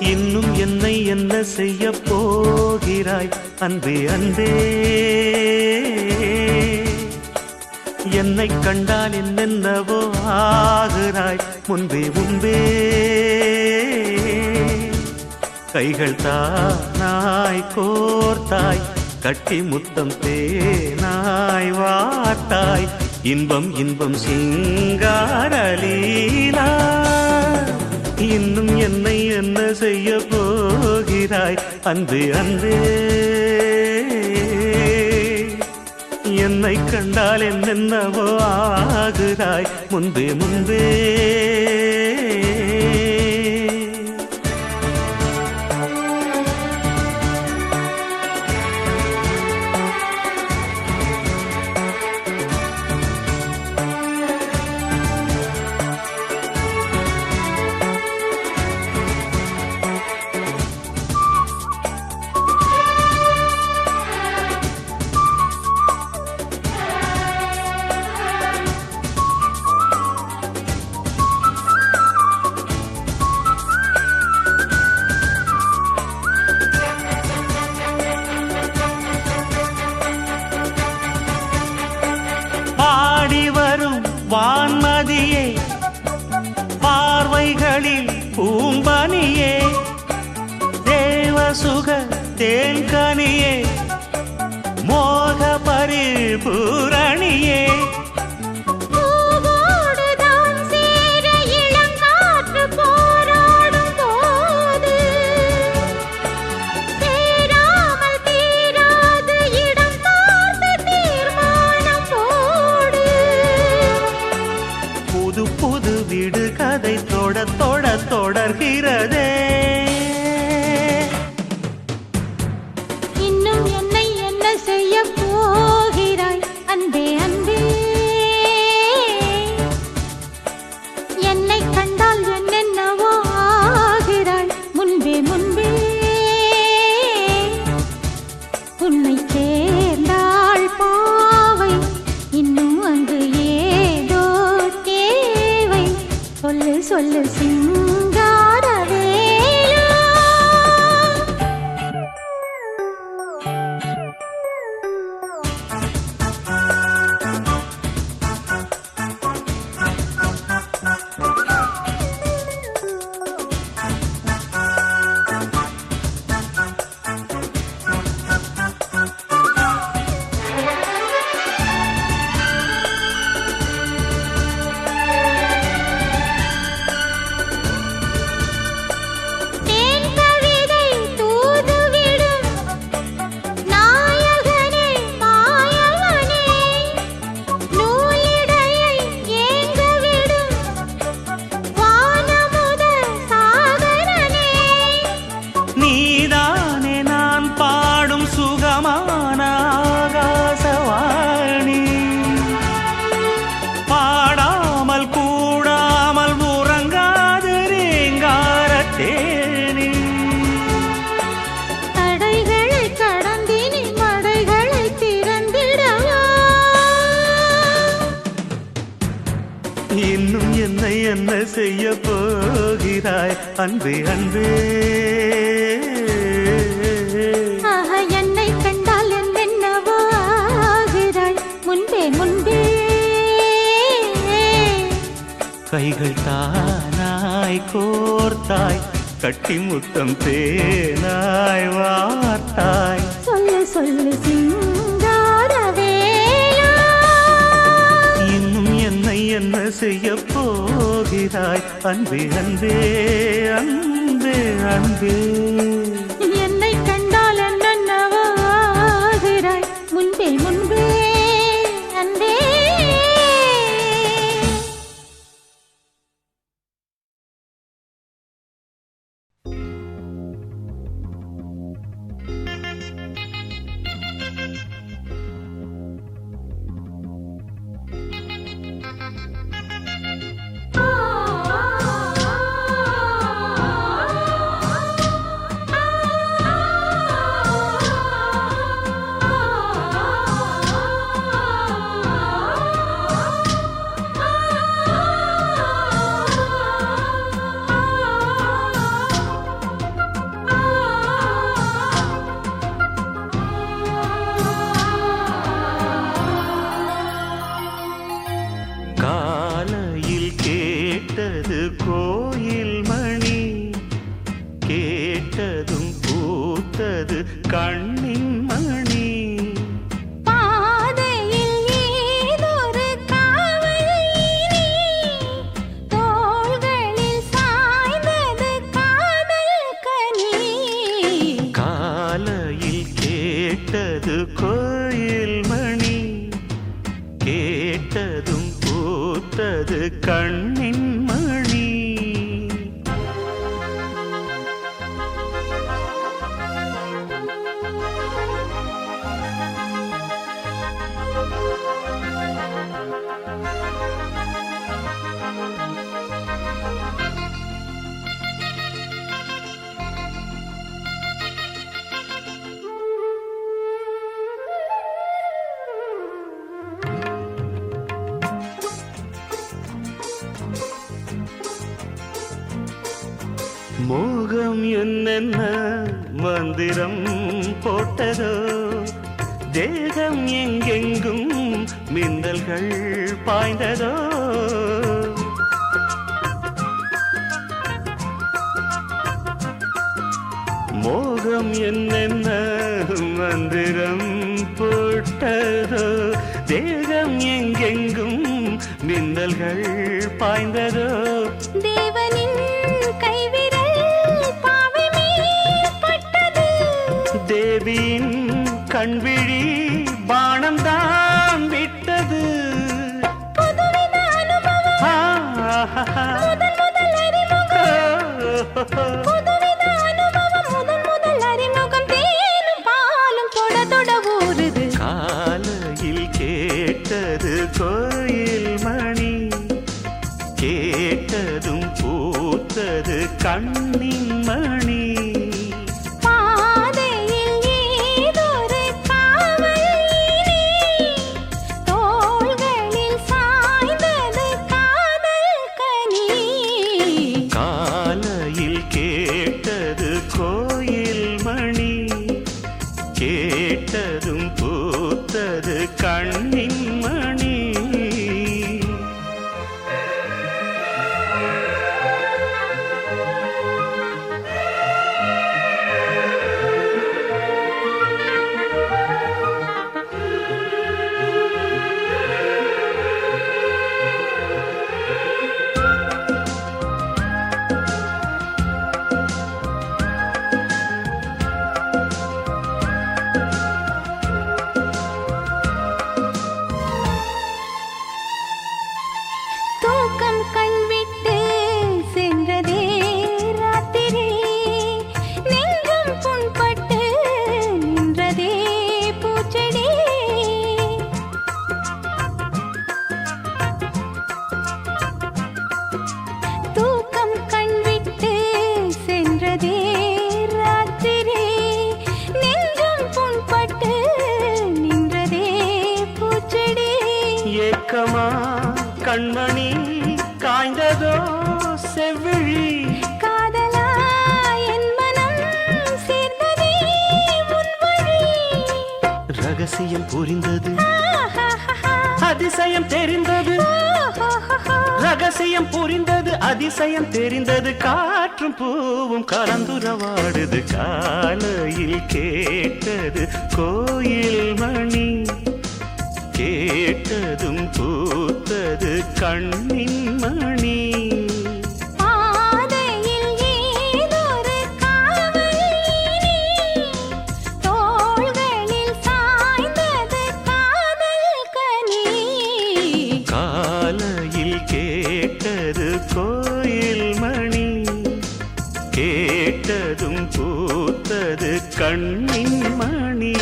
இன்னும் என்னை என்ன செய்ய போகிறாய் அன்பே அன்பே என்னை கண்டால் என்னென்னவோ ஆகிறாய் முன்பே முன்பே கைகள் தானாய் கோர்த்தாய் கட்டி முத்தம் தேனாய் வார்த்தாய் இன்பம் இன்பம் சிங்காரலீலா இன்னும் என்னை என்ன செய்ய போகிறாய் அன்பே அன்பே என்னை கண்டால் என்னென்னவோ ஆகிறாய் முன்பே முன்பே வான்மதியே பார்வைகளில் பூம்பனியே தேவசுக தேன்கனியே மோக பரிபூரணியே பூவோடுதான் சேர இளங்காற்று போராடும் போது சேராமல் தீராது இடம் பார்த்து தீர்மானம் போடு புது புது வீடு கதை தொடர்கிறதே இன்னும் என்னை என்ன செய்ய போகிறாய் அன்பே அன்பே அன்பே அன்பே. ஆஹா, என்னை கண்டால் என்னென்னவோ ஆகிறாய் முன்பே முன்பே. கைகள் தானாய் கோர்த்தாய் கட்டி முத்தம் தேனாய் வார்த்தாய். சொல்லு சொல்லு சிங்காரவேலா, இன்னும் என்னை என்ன செய்ய போகிறாய் அன்பே அன்பே அன்பே அன்பே. என்னை கண்டால் என்னென்னவோ ஆகிறாய் முன்பே முன்பே அன்பே. காலையில் கேட்டது கோயில் மணி, கேட்டதும் பூத்தது கண்ணின் மணி. பாதையில் ஏதொரு காவல் நீ, தோள்களில் சாய்ந்தது காதல் கனி. காலையில் கேட்டது கோயில் மணி, கேட்டதும் பூத்தது கண்ணின் மணி. மோகம் என்னென்ன மந்திரம் போட்டதோ, தேகம் எங்கெங்கும் மின்னல்கள் பாய்ந்ததோ. மோகம் என்னென்ன மந்திரம் போட்டதோ, தேகம் எங்கெங்கும் மின்னல்கள் பாய்ந்ததோ. தேவனின் கைவிரல் பாவை மேல் பட்டது, தேவியின் கண்விழி பாணம் தான் விட்டது. புதுவித அனுபவம், முதல் முதல் அறிமுகம், புதுவித அனுபவம், முதல் முதல் அறிமுகம். தேனும் பாலும் தொட தொட ஊறுது. காலையில் கேட்டது கோயில் மணி, கேட்டதும் பூத்தது கண்ணின் மணி. பாதையில் ஏதொரு காவல் நீ, தோள்களில் சாய்ந்தது காதல் கனி. காலையில் கேட்டது கோயில் மணி, கேட்டதும் பூத்தது கண்ணின் மணி. தூக்கம் கண்விட்டு சென்றதே ராத்திரி, நெஞ்சம் புண்பட்டு நின்றதே பூச்செடி. தூக்கம் கண்விட்டு சென்றதே ராத்திரி, நெஞ்சம் புண்பட்டு நின்றதே பூச்செடி. ஏக்கமா கண்மணி காய்ந்ததோ செவ்விழி, காதல் ரகசியம் புரிந்தது, அதிசயம் தெரிந்தது. ரகசியம் புரிந்தது, அதிசயம் தெரிந்தது. காற்றும் பூவும் கலந்துரவாடுது. காலையில் கேட்டது கோயில் மணி, கேட்டதும் பூத்தது கண்ணின் மணி. கேட்டது கோயில் மணி, கேட்டதும் பூத்தது கண்ணின் மணி.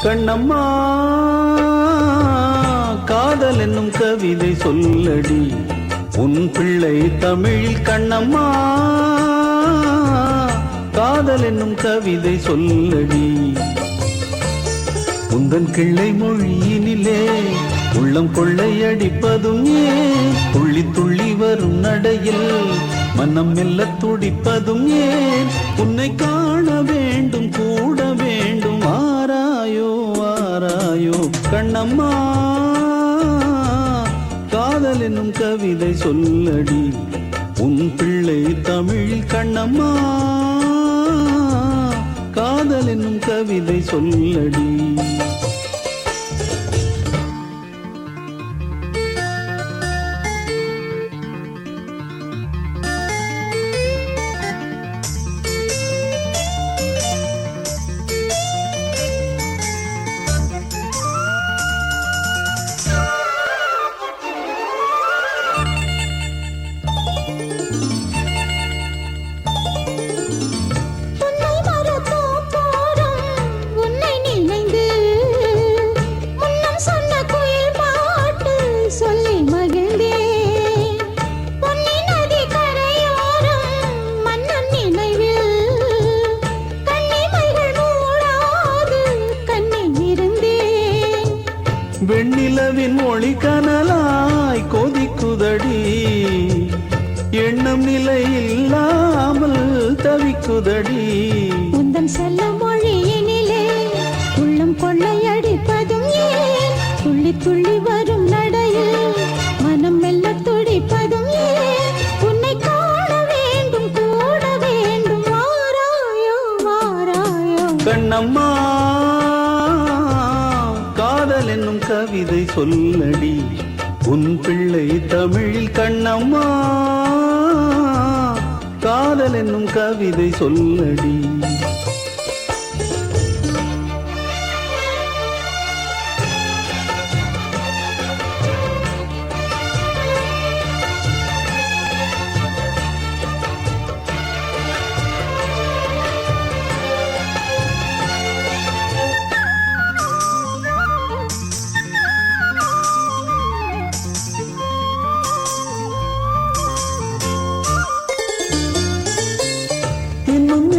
கண்ணம்மா காதல் என்னும் கவிதை சொல்லடி உன் பிள்ளை தமிழில். கண்ணம்மா காதல் என்னும் கவிதை சொல்லடி. உந்தன் கிள்ளை மொழியினிலே உள்ளம் கொள்ளையடிப்பதும் ஏன், துள்ளி துள்ளி வரும் நடையில் மனம் மெல்ல துடிப்பதும் ஏன். உன்னை காண வேண்டும் கூட வேண்டும், ஆராயோ ஆராயோ. கண்ணம்மா காதல் என்னும் கவிதை சொல்லடி உன் பிள்ளை தமிழில். கண்ணம்மா காதல் என்னும் கவிதை சொல்லடி. வெண்ணிலவின் மொழி கனலாய் கொதிக்குதடி, எண்ணம் நிலை இல்லாமல் தவிக்குதடி. உந்தன் செல்ல மொழியினிலே உள்ளம் கொள்ளையடிப்பதும் ஏன், துள்ளி துள்ளி வரும் நடையில் மனம் மெல்ல துடிப்பதும் ஏன். உன்னை காண வேண்டும் கூட வேண்டும், வாராயோ வாராயோ. கண்ணம்மா காதல் என்னும் கவிதை சொல்லடி உன் பிள்ளை தமிழில். கண்ணம்மா காதல் என்னும் கவிதை சொல்லடி.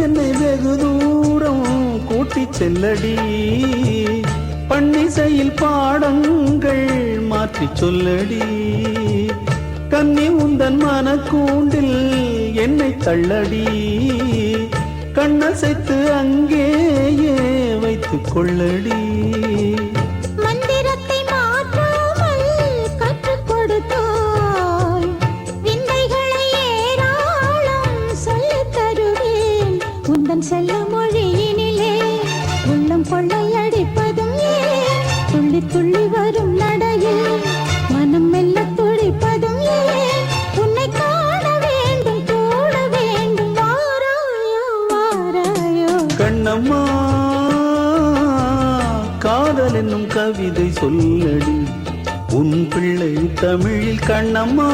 என்னை வெகு தூரம் கூட்டிச் செல்லடி, பன்னிசையில் பாடங்கள் மாற்றி சொல்லடி. கன்னி உந்தன் மனக்கூண்டில் என்னை தள்ளடி, கண்ணசைத்து அங்கேயே வைத்துக் கொள்ளடி. மந்திரத்தை மாற்றாமல் கற்றுக் கொடுத்தாய், விந்தைகளை ஏராளம் சொல்லித் தருவேன். உந்தன் செல்ல மொழியினிலே உள்ளம் கொள்ளையடிப்பதும் ஏன், துள்ளி துள்ளி வரும் நடையில் மனம் மெல்ல துடிப்பதும் ஏன். உன்னை காண வேண்டும் கூட வேண்டும், வாராயோ வாராயோ. கண்ணம்மா காதல் என்னும் கவிதை சொல்லடி உன் பிள்ளை தமிழில். கண்ணம்மா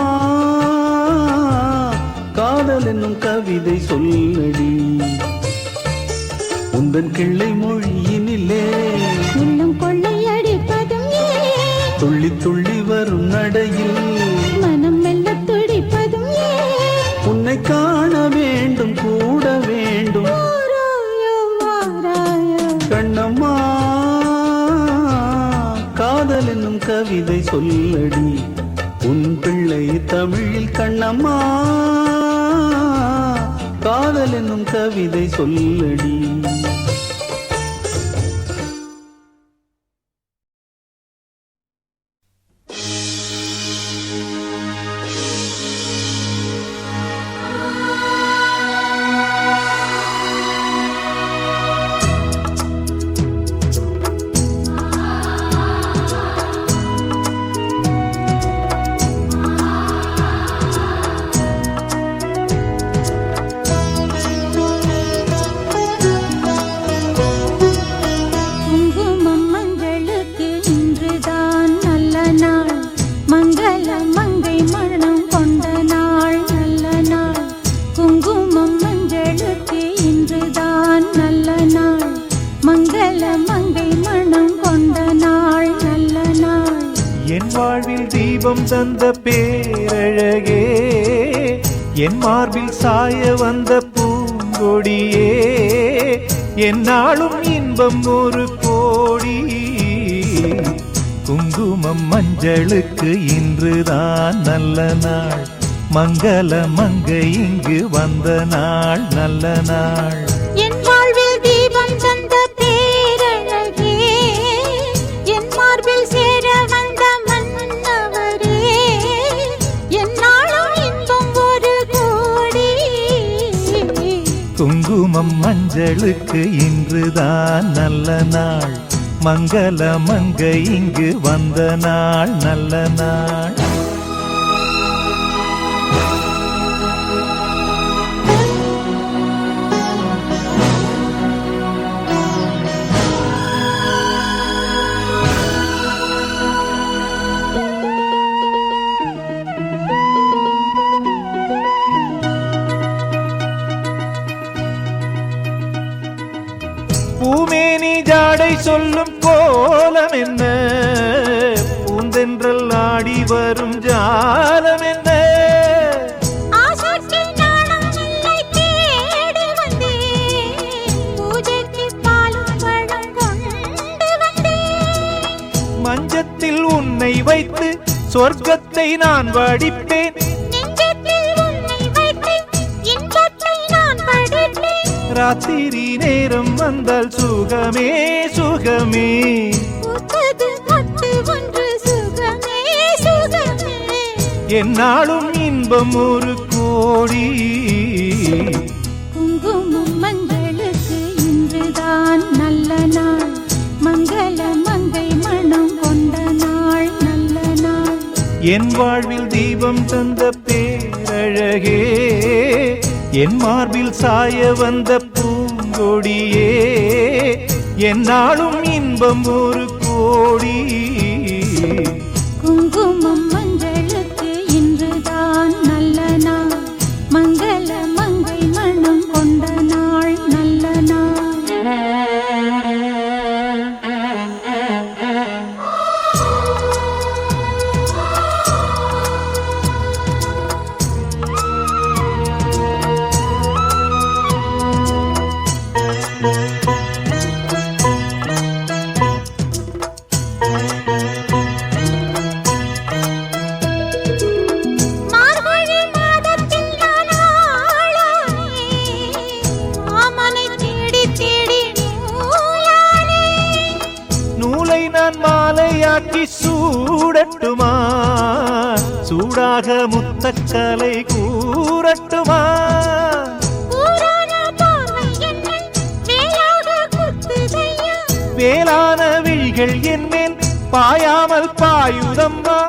காதல் என்னும் கவிதை சொல்லடி. உந்தன் கிள்ளை மொழியினிலே உள்ளம் கொள்ளையடிப்பதும் ஏன், துள்ளி துள்ளி வரும் நடையில் மனம் மெல்ல துடிப்பதும் சொல்லடி உன் பிள்ளை தமிழில் கண்ணம்மா காதல் என்னும் கவிதை சொல்லடி. தீபம் தந்த பேரழகே என் மார்பில் சாய வந்த பூங்கொடியே என்னாலும் இன்பம் ஒரு கோடி. குங்குமம் மஞ்சளுக்கு இன்றுதான் நல்ல நாள் மங்கள மங்கை இங்கு வந்த நாள் நல்ல நாள். என் வாழ்வில் தீபம் தந்த பேரழகே என் மார்பில் சேர வந்த மன்னவரே என்னாலும் இன்பம் ஒரு கோடி. குங்குமம் மஞ்சளுக்கு இன்றுதான் நல்ல நாள் மங்கள மங்கை இங்கு வந்த நாள் நல்ல நாள். பூமேனி ஜாடை சொல்லும் கோலம் என்ன பூந்தென்றல் ஆடி வரும் ஜாலம் என்ன. மஞ்சத்தில் உன்னை வைத்து சொர்க்கத்தை நான் வடிப்பேன் ராத்திரி நேரம் வந்தால் சுகமே சுகமே என்னாலும் இன்பம் ஒரு கோடி. குங்குமம் மஞ்சளுக்கு இன்றுதான் நல்ல நாள் மங்கள மங்கை மனம் கொண்ட நாள் நல்ல நாள். என் வாழ்வில் தீபம் தந்த பேரழகே என் மார்பில் சாய வந்த பூங்கொடியே என்னாலும் இன்பம் ஒரு கோடி. குங்குமம் மஞ்சளுக்கு இன்றுதான் நல்ல நாள் மங்கள மங்கை மனம் கொண்ட நாள் நல்ல நாள். மாலையாக்கி சூடட்டுமா சூடாக முத்தக்கலை கூறட்டுமா. வேளான விழிகள் என்மேல் பாயாமல் பாயுதம்மா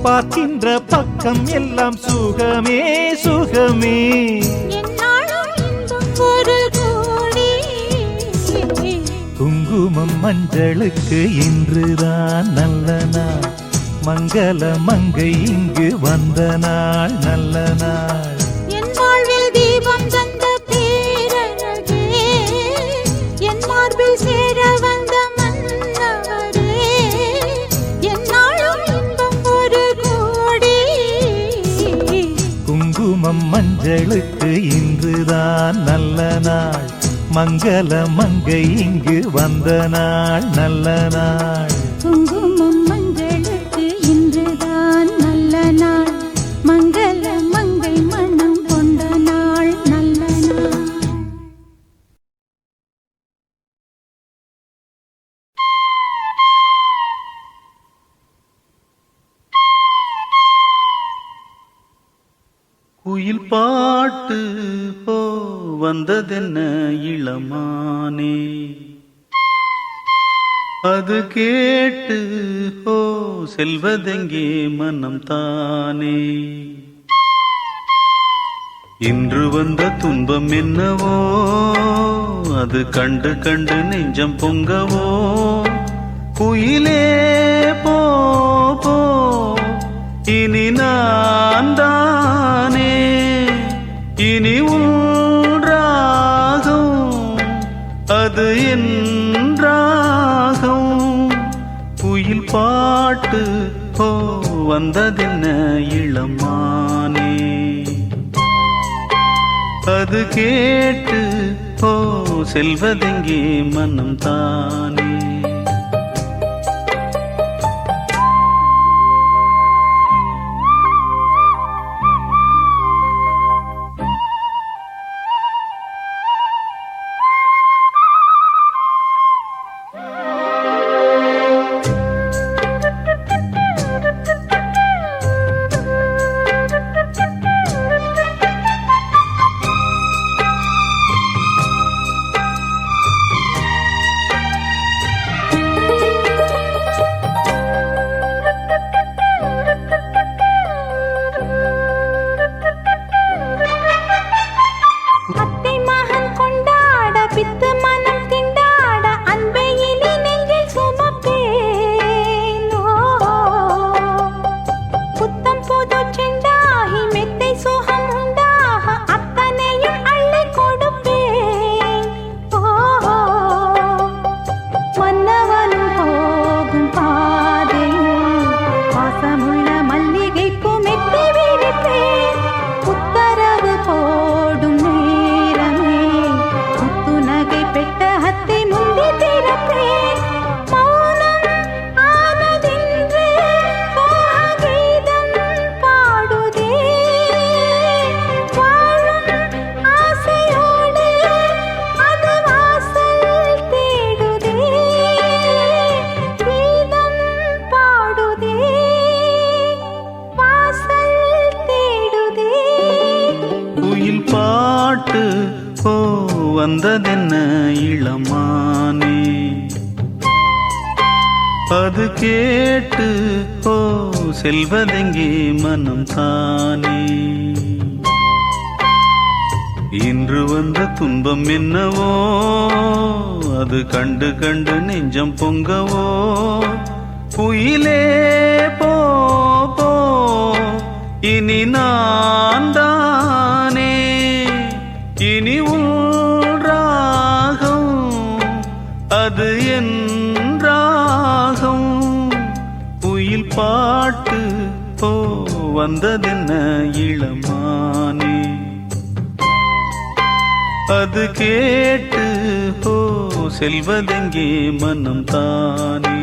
பார்க்கின்ற பக்கம் எல்லாம் சுகமே சுகமே. குங்குமம் மஞ்சளுக்கு இன்றுதான் நல்ல நாள் மங்கள மங்கை இங்கு வந்த நாள் நல்ல நாள். என் வாழ்வில் தீபம் தந்த பேரழகே என் மார்பில் சேர வந்த மன்னவரே என்னாலும் இன்பம் ஒரு கோடி. குங்குமம் மஞ்சளுக்கு இன்றுதான் நல்ல நாள் மங்கள மங்கை இங்கு வந்த நாள் நல்ல நாள். குங்குமம் மஞ்சளுக்கு இன்றுதான் நல்ல நாள். மங்கள மங்கை மனம் கொண்ட நாள் நல்ல நாள். குயில் பாட்டு ஓ வந்ததென்ன இளமானே, அது கேட்டு ஓ செல்வதெங்கே மனம் தானே. இன்று வந்த துன்பம் என்னவோ, அது கண்டு கண்டு நெஞ்சம் பொங்கவோ. குயிலே போ போ இனி நான் தானே, இனி உன் ராகம் அது என் ராகம். குயில் பாட்டு ஓ வந்ததென்ன இளமானே, அது கேட்டு ஓ செல்வதெங்கே மனம் தானே. வந்ததென்ன இளமானே, அது கேட்டு ஓ செல்வதெங்கே மனம் தானே. இன்று வந்த துன்பம் என்னவோ, அது கண்டு கண்டு நெஞ்சம் பொங்கவோ. குயிலே போ போ இனி நான் தானே, இனி உன் ராகம் அது என் ராகம். குயில் பாட்டு ஓ வந்ததென்ன இளமானே, அது கேட்டு ஓ செல்வதெங்கே மனம் தானே.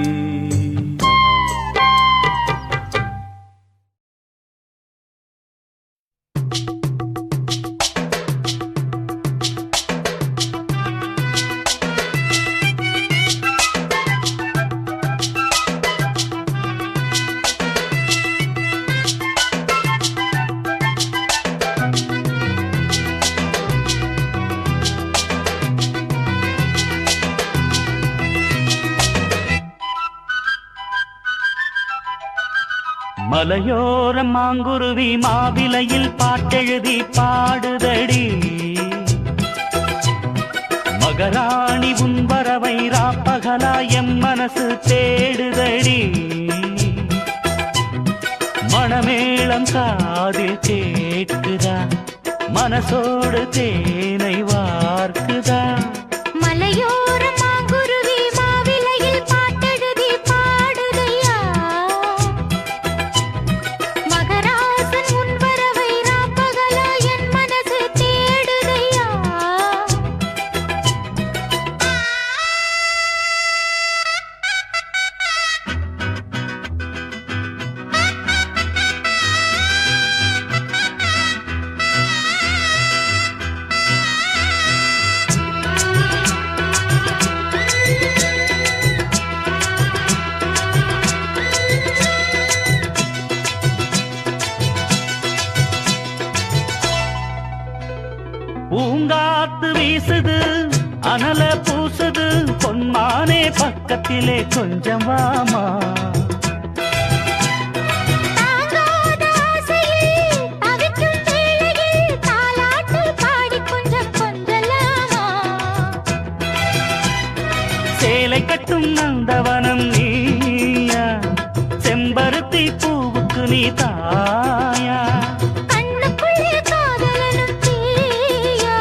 மலையோர மாங்குருவி மாவிலையில் பாட்டெழுதி பாடுதடி. மகராணி உன் வரவை ராப்பகலா எம் மனசு தேடுதடி. மணமேளம் காதில் கேட்குதா, மனசோடு தேனை வார்க்குதா. மலையோர மாங்குருவி மாவிலையில் பாட்டெழுதி பாடுதையா. மகராசன் உன் வரவை ராப்பகலா என் மனசு தேடுதையா. வீசுது அனல பூசுது பொன்மானே பக்கத்திலே கொஞ்சம் வாமா. தாங்காத ஆசையில் தவிக்கும் வேளையில் தாலாட்டு பாடி கொஞ்சம் கொஞ்சலாமா. சேலை கட்டும் நந்தவனம் நீயா செம்பருத்தி பூவுக்கு நீ தாயா. கண்ணுக்குள்ளே காதலனும் தீயா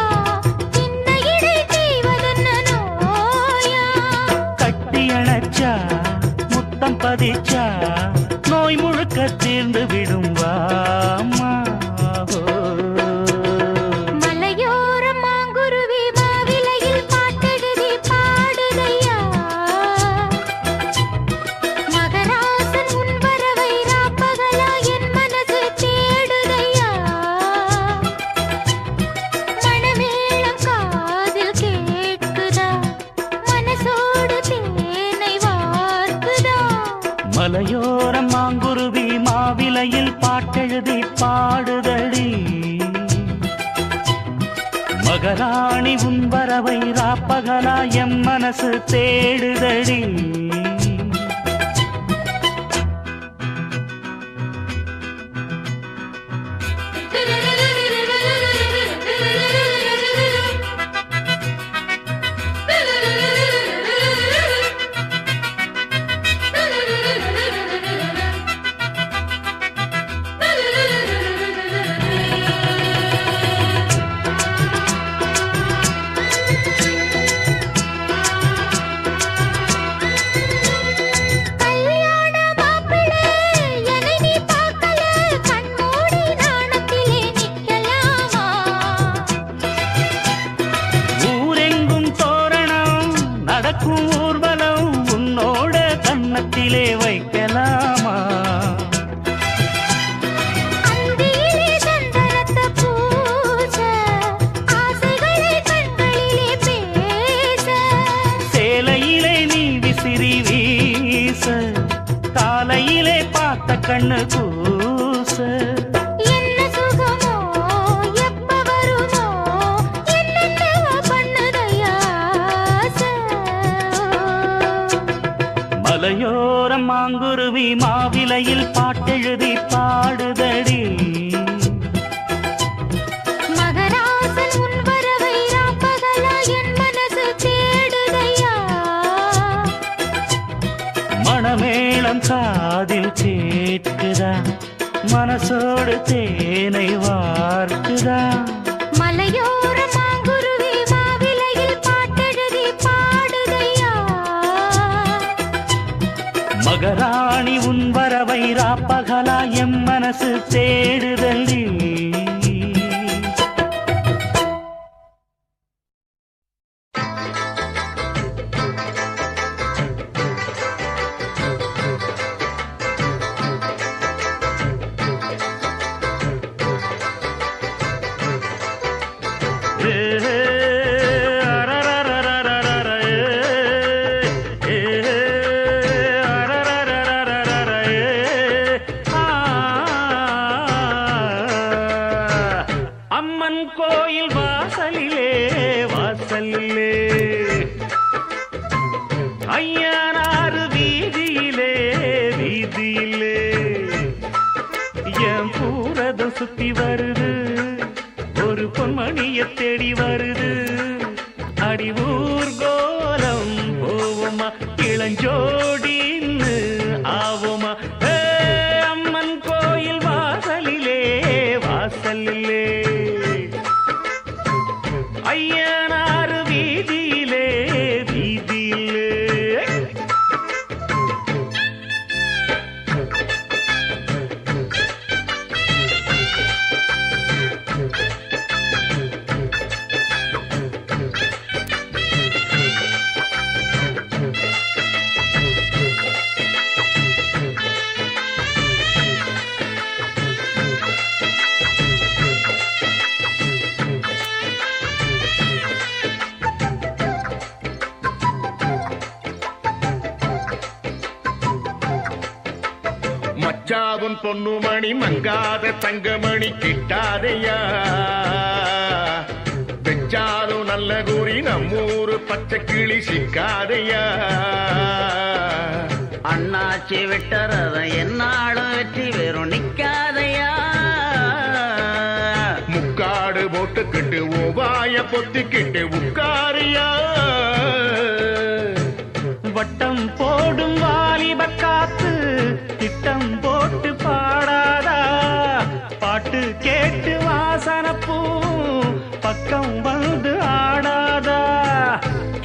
சின்ன இடை தீவதென்ன நோயா. கட்டி அணைச்சா முத்தம் பதிச்சா நோய் முழுக்க தீர்ந்து விடும் வாமா. மலையோரம் மாங்குருவி மாவிலையில் பாட்டெழுதி பாடுதையா. மகராசன் உன் வரவை ராப்பகலா என் மனசு தேடுதையா. மணமேளம் காதில் கேட்குதா மனசோடு தேனை வார்க்குதா. மலையோரம் மாங்குருவி மாவிலையில் பாட்டெழுதி பாடுதடி. மகராணி உன் வரவை ராப்பகலா எம் மனசு தேடுதடி. கல்யாண மாப்பிள்ளை என்னை நீ பார்க்கல கண்மூடி நாணத்திலே நிக்கலாமா. ஊரெங்கும் தோரணம் நடக்கும் ஊர்வலம் உன்னோட கன்னத்திலே வைக்கலாமா. அந்தியிலே சந்தனத்தை பூச ஆசைகளை கண்களிலே பேச. சேலையிலே நீ விசிறி வீச காலையிலே பார்த்த கண்ணு கூச. என்ன சுகமோ எப்ப வருமோ என்னென்னவோ பண்ணுதையா ஆசை. மலையோரம் மாங்குருவி மாவிலையில் பாட்டெழுதி பாடுதடி. மகராசன் உன் வரவை ராப்பகலா என் மனசு தேடுதையா. மணமேளம் காதில் கேட்குதா மனசோடு தேனை வார்க்குதா. மலையோர மாங்குருவி மாவிலையில் பாட்டெழுதி பாடுதையா. மகராணி உன் வரவை ராப்பகலா எம் மனசு தேடுதடி. அம்மன் கோயில் வாசலிலே வாசலிலே ஐயனாறு வீதியிலே வீதியிலே என் பூரதம் சுத்தி வருது ஒரு பொன்மணிய தேடி வருது. அடி ஊர்கோலம் போவோமா இளஞ்சோடின்னு ஆவோமா. அம்மன் கோயில் வாசலிலே வாசலிலே ஐயனாறு வீதியிலே வீதியிலே. மச்சாவும் பொண்ணுமணி மங்காத தங்கமணி கிட்டாதையா. வச்சாலும் நல்ல குறி நம்மூரு பச்சை கிளி சிக்காதையா அண்ணாச்சி விட்டறத என்னாலும் வெற்றி வெறும் நிக்காதையா முக்காடு போட்டுக்கிட்டு ஓவாய பொத்திக்கிட்டு உட்காரியா வட்டம் போடும் வாலிப காத்து திட்டம் போட்டு பாடாதா பாட்டு கேட்டு வாசனப்பூ பக்கம் வந்து ஆடாதா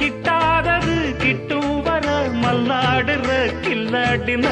கிட்டாதது கிட்டும் வர மல்லாடுற கில்லாடின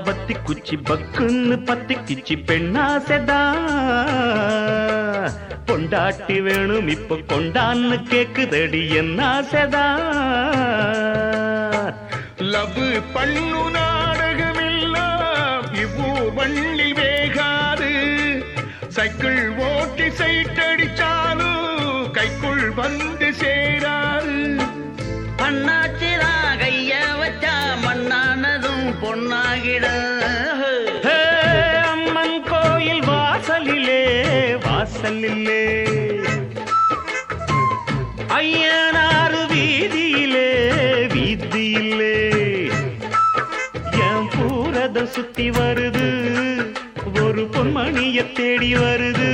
பத்தி குச்சி பக்குன்னு பத்தி கிச்சி பெண்ணாசைதா பொண்டாட்டி வேணும் இப்ப கொண்டான்னு கேக்குதடி என்ன ஆசைதா லவ் பண்ணு நாடகமெல்லாம் இவ்வூர் வள்ளி வேகாது சைக்கிள் ஓட்டி சைட்டடிச்சாலும் கைக்குள் வந்து சேராது அண்ணாச்சிரா கைய வச்சா மண்ணானதும் பொன்னாகிட அம்மன் கோயில் வாசலிலே வாசலிலே ஐயனாறு வீதியிலே வீதியிலே என் பூரத சுத்தி வருது ஒரு பொன்மணிய தேடி வருது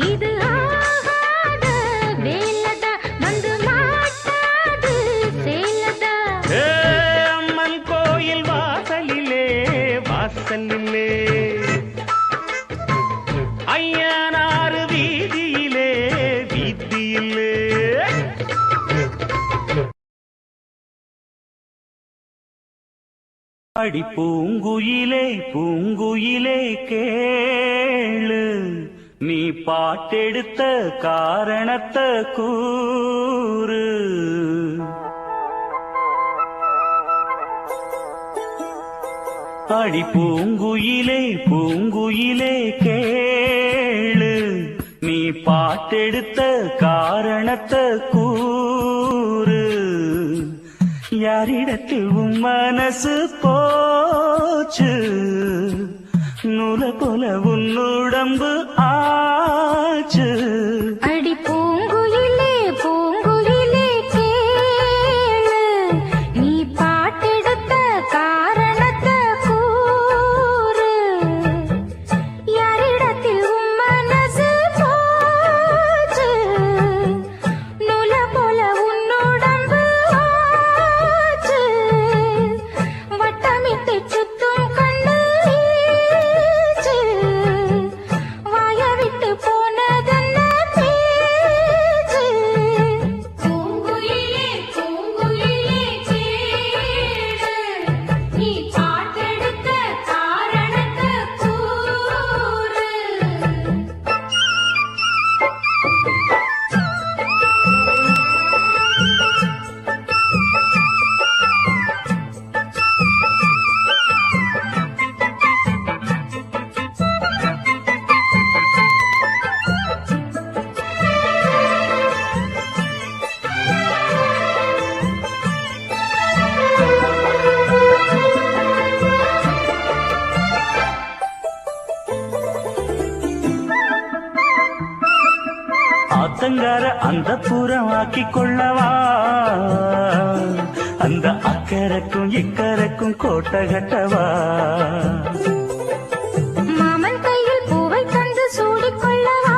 இது ஆகாத வேலதா வந்து மாட்டாது சேலதா அம்மன் கோயில் வாசலிலே வாசலிலே ஐயனாறு வீதியிலே வீதியிலே அடி பூங்குயிலே பூங்குயிலே கேளு நீ பாட்டெடுத்த காரணத்தை கூறு அடி பூங்குயிலே பூங்குயிலே கேளு நீ பாட்டெடுத்த காரணத்தை கூறு யாரிடத்தில் உன் மனசு போச்சு நூல போல உன்னுடம்பு ஆச்சு அடி பூங்குயிலே பூங்குயிலே கேளு நீ பாட்டெடுத்த காரணத்தை கூறு யாரிடத்தில் உன் மனசு போச்சு நூல போல உன்னுடம்பு ஆச்சு வட்டமிட்டு சுத்தும் கண்ணு வீச்சு வாய விட்டு போனதென்ன உள்ளார அந்த புறம் ஆக்கி கொள்ளவா அந்த அக்கறைக்கும் இக்கரைக்கும் கோட்டை கட்டவா மாமன் கையில் பூவை தந்து சூடிக்கொள்ளவா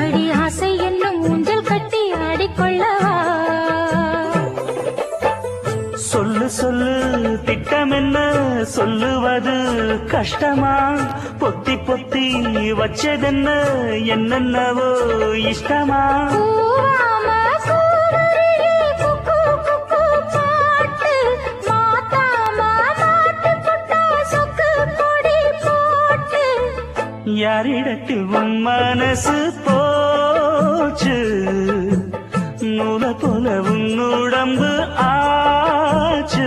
அடி ஆசை என்னும் ஊஞ்சல் கட்டி ஆடிக்கொள்ளவா சொல்லு சொல்லு திட்டம் என்ன சொல்லுவது கஷ்டமா பொத்தி பொத்தி வச்சதென்ன என்னென்னவோ இஷ்டமா கூவாம கூவரிலே குக்கு குக்கு பாட்டு மாத்தாம மாட்டு புட்டா சொக்கு பொடி போட்டு யாரிடத்தில் உன் மனசு போச்சு நூல போல உன் உடம்பு ஆச்சு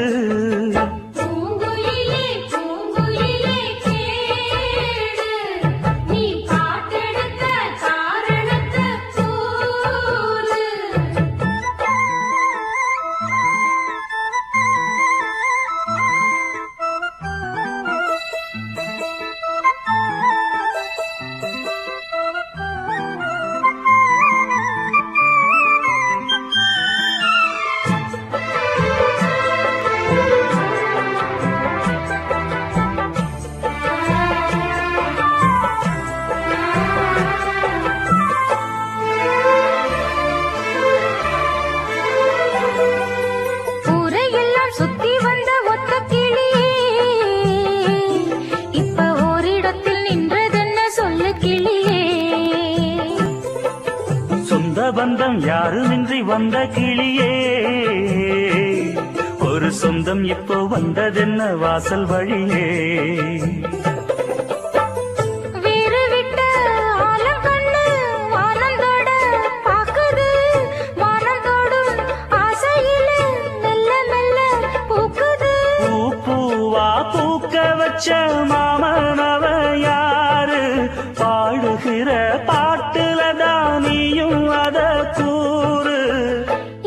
பூங்குயிலே பூங்குயிலே கேடு நீ பாட்டெடுத்த காரணத்தை கூறு ஊரையெல்லாம் சுத்தி வந்த ஒத்த கிளியே இப்ப ஓரிடத்தில் நின்றதென்ன சொல்லு கிளியே சொந்த பந்தம் யாருமின்றி வந்த கிளியே ஒரு சொந்தம் இப்போ வந்ததென்ன வாசல் வழியே வீறு விட்ட ஆலங்கண்ணு வானந்தோட பாக்குது வானந்தோடும் ஆசையிலே மெல்ல மெல்ல பூக்குது பூ பூவா பூக்க வச்ச மாமனவ யாரு பாடுகிற பாட்டுல தானியும் அத கூறு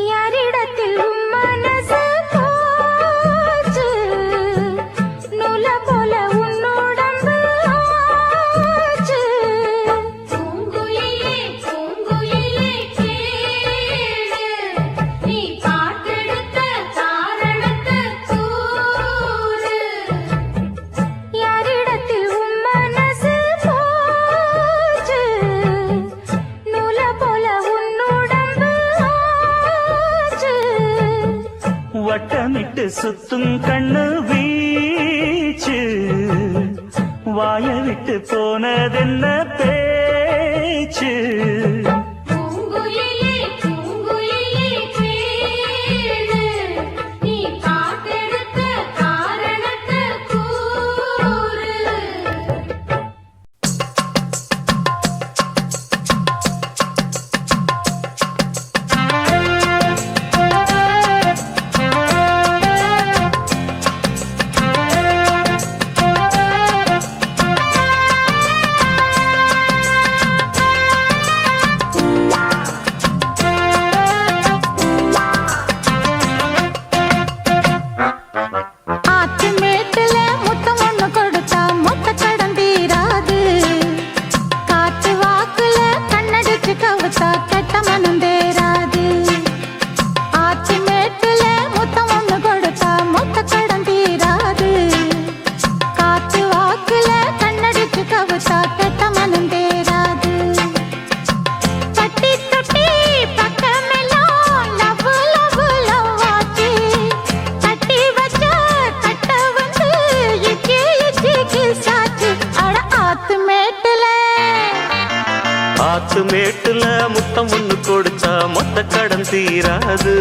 யாரிடத்தில் உன் மனசு போச்சு நூல போல உன் உடம்பு ஆச்சு பூங்குயிலே பூங்குயிலே கேடு நீ பாட்டெடுத்த காரணத்தை கூறு யாரிடத்தில் உன் மனசு போச்சு நூல போல உன் உடம்பு ஆச்சு வட்டமிட்டு சுத்தும் கண்ணு வீச்சு வாய விட்டு போனதென்ன பேச்சு பூங்குயிலே பூங்குயிலே கேடு நீ பாட்டெடுத்த காரணத்தை கூறு ஆத்து மேட்டுல முத்தம் ஒண்ணு கொடுத்தா மொத்த கடன் தீராது காத்து வாக்குல கண்ணடிச்சு கவுத்தா கெட்ட மனம் தேராது ஆத்து மேட்டுல முத்தம் ஒண்ணு கொடுத்தா மொத்த கடன் தீராது காத்து வாக்குல கண்ணடிச்சு கவுத்தா கெட்ட மனம் தேராது தட்டி தொட்டி பக்கமெல்லாம் லவ் லவ் லவ் ஆச்சு தட்டி வச்ச கட்ட வந்து இச்சி இச்சிக்கு சாச்சு அட ஆத்து மேட்டுல ஆத்து மேட்டுல முத்தம் ஒண்ணு கொடுத்தா மொத்த கடன் தீராது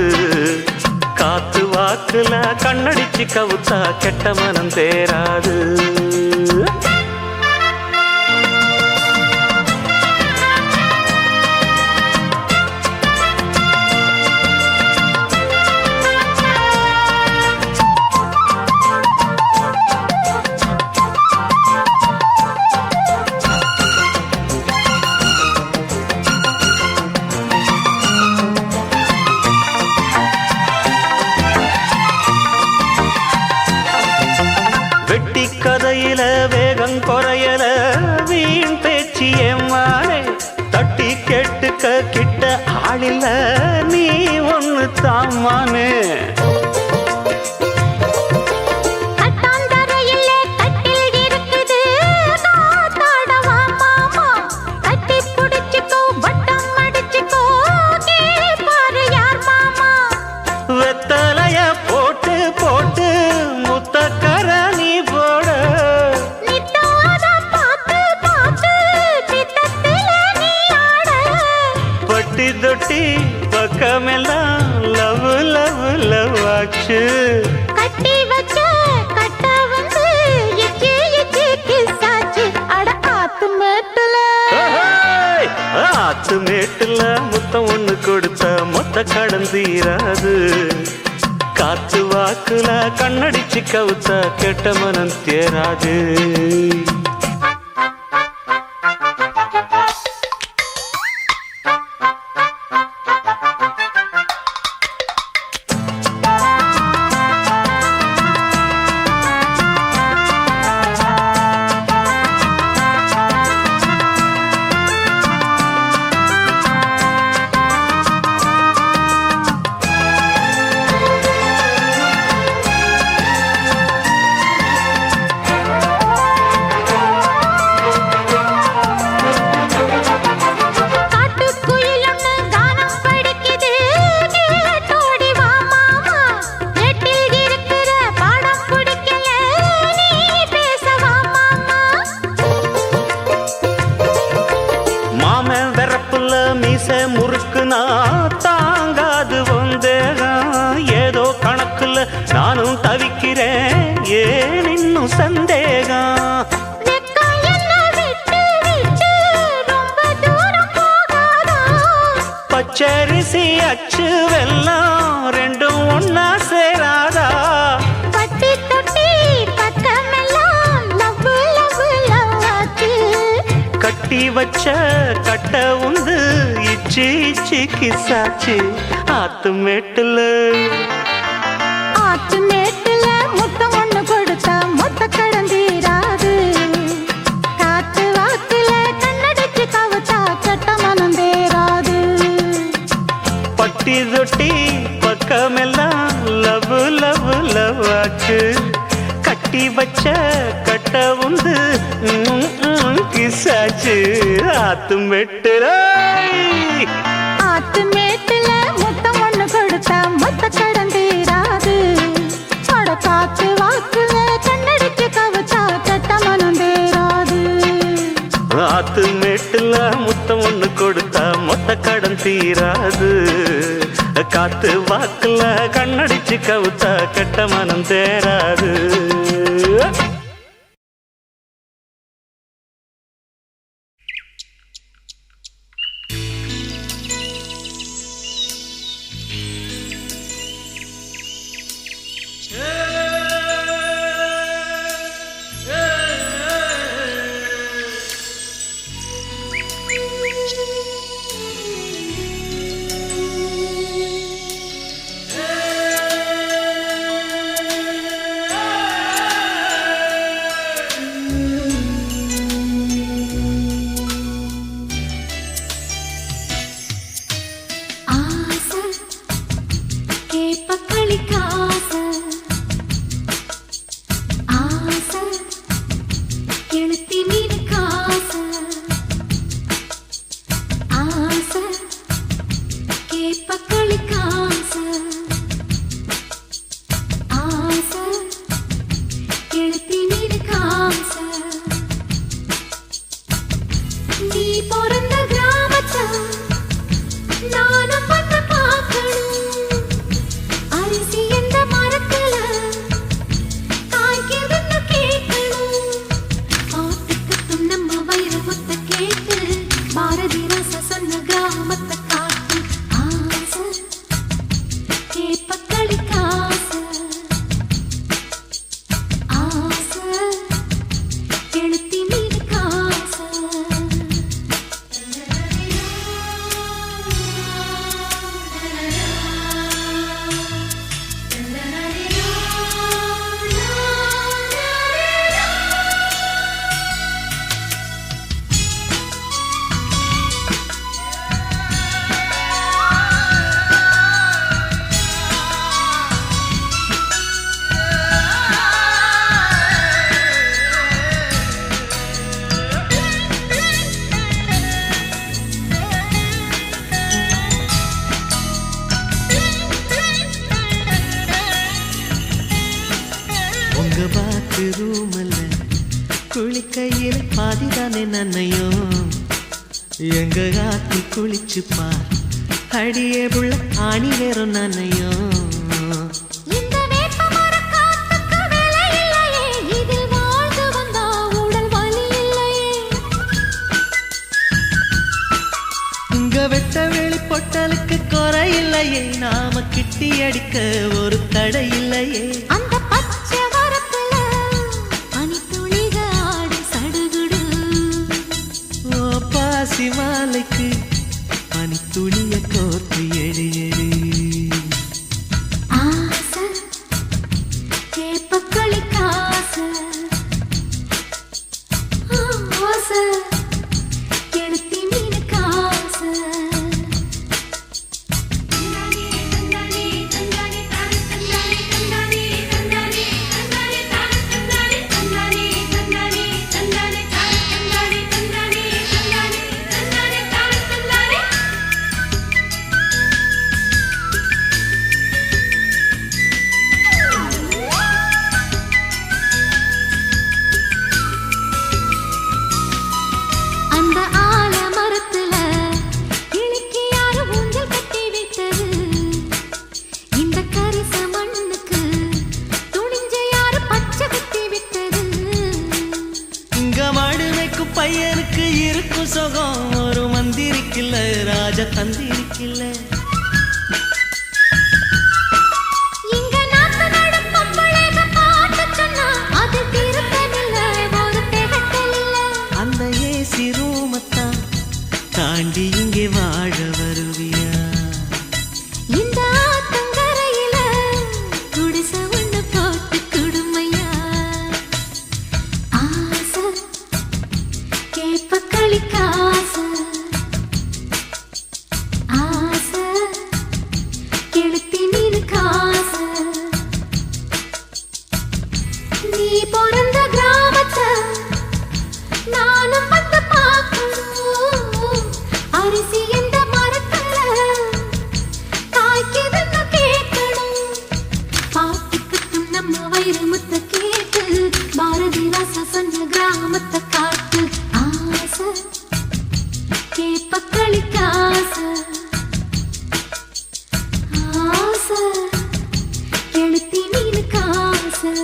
காத்து வாக்குல கண்ணடிச்சு கவுத்தா கெட்ட மனம் தேராது வெட்டி கதையில வேகம் குறையல வீண் பேச்சு ஏமானே தட்டி கெடு ஆளில்ல நீ ஒன்னு தாமானே வெத்தலைய போட்டு போட்டு முத்தக்கர நீ போட பட்டி தொட்டி பக்கமெல்லாம் லவ் லவ் லவ் ஆச்சு கட்டி வச்ச கட்ட வந்து இச்சி இச்சி கிசாச்சு அட ஆத்து மேட்டுல ஆத்து மேட்டுல முத்தம் ஒண்ணு கொடுத்த மொத்த கடன் தீராது காத்து வாக்குல கண்ணடிச்சு கவுத்த கெட்ட மனம் தேராது முறுக்குனா தாங்காது வந்தேகம் ஏதோ கணக்குல நானும் தவிக்கிறேன் ஏன் இன்னும் சந்தேகம் பச்சரிசி அச்சு வெல்லம் ரெண்டும் ஒன்னா சேராதா பட்டி தொட்டி பக்கமெல்லாம் லவ் லவ் லவ் ஆச்சு கட்டி வச்ச கட்ட உந்து இச்சி இச்சி கிசாச்சு ஆத்து மேட்டுல முத்தம் ஒண்ணு கொடுத்தா மொத்த கடன் தீராது காத்து வாக்குல கண்ணடிச்சு கவுத்தா கெட்ட மனம் தேராது பட்டி தொட்டி பக்கமெல்லாம் லவ் லவ் லவ் ஆச்சு கட்டி வச்ச கட்ட உந்து கிசாச்சு ஆத்து மேட்டுல முத்தம் ஒண்ணு கொடுத்தா மொத்த கடன் தீராது அட காத்து வாக்குல கண்ணடிச்சு கவுத்தா கெட்ட மனம் தேராது ஆத்து மேட்டுல முத்தம் ஒண்ணு கொடுத்தா மொத்த கடன் தீராது காத்து வாக்குல கண்ணடிச்சு கவுத்தா கெட்ட மனம் தேராது ஏசி ரூமல்ல குளிக்கையில் பாதிதானே நன்னையும் எங்க ஆத்தி குளிச்சு பார் அடியே புள்ள ஆணி வேறும் நன்னையும் வெட்ட வெளி பொட்டலுக்கு குறை இல்லையே நாம கிட்டி அடிக்க ஒரு தடை இல்லையே அந்த பச்சை வரப்புல பனித்துளிக ஆடி சடுகுடு ஓ பாசி மாலைக்கு பனித்துளிய கோர்த்து எழி எழி ஆசை கேப்பக்களி காசை ஆசை கெளுத்தி மீன் காசை அந்த ஆலமரத்துல கிளிக்கு யாரு ஊஞ்சல் கட்டி விட்டது இந்த கரிச மண்ணுக்கு துணிஞ்ச யாரு பச்சை கட்டி விட்டது இங்க மாடு வைக்கும் பையனுக்கு இருக்கும் சுகம் ஒரு மந்திரிக்கில்ல ராஜ தந்திரிக்கில்ல இங்க நாத்து நடும் பொம்பளைக பாட்டு சொன்னா அது திருத்தமில்ல ஒரு திகட்டலில்ல அந்த ஏசி ரூமத்தான் தாண்டி இங்கே வாழ வருவியா இந்த ஆத்தங்கரையில குடிசை ஒண்ணு போட்டு குடுமையா ஆசை கேப்பக்களி காசை ஆசை கெளுத்தி மீன் காசை நீ பிறந்த கிராமத்தை நானும் வந்து பார்க்கணும் அரிசி எந்த மரத்துல காய்க்குதுன்னு கேட்கணும் பாட்டுக்கட்டும் நம்ம வயிறு முத்த கேட்டு பாரதி ராசா சொன்ன கிராமத்தை காட்டு ஆசை கேப்பக்களி காசை ஆசை கெளுத்தி மீன் காசை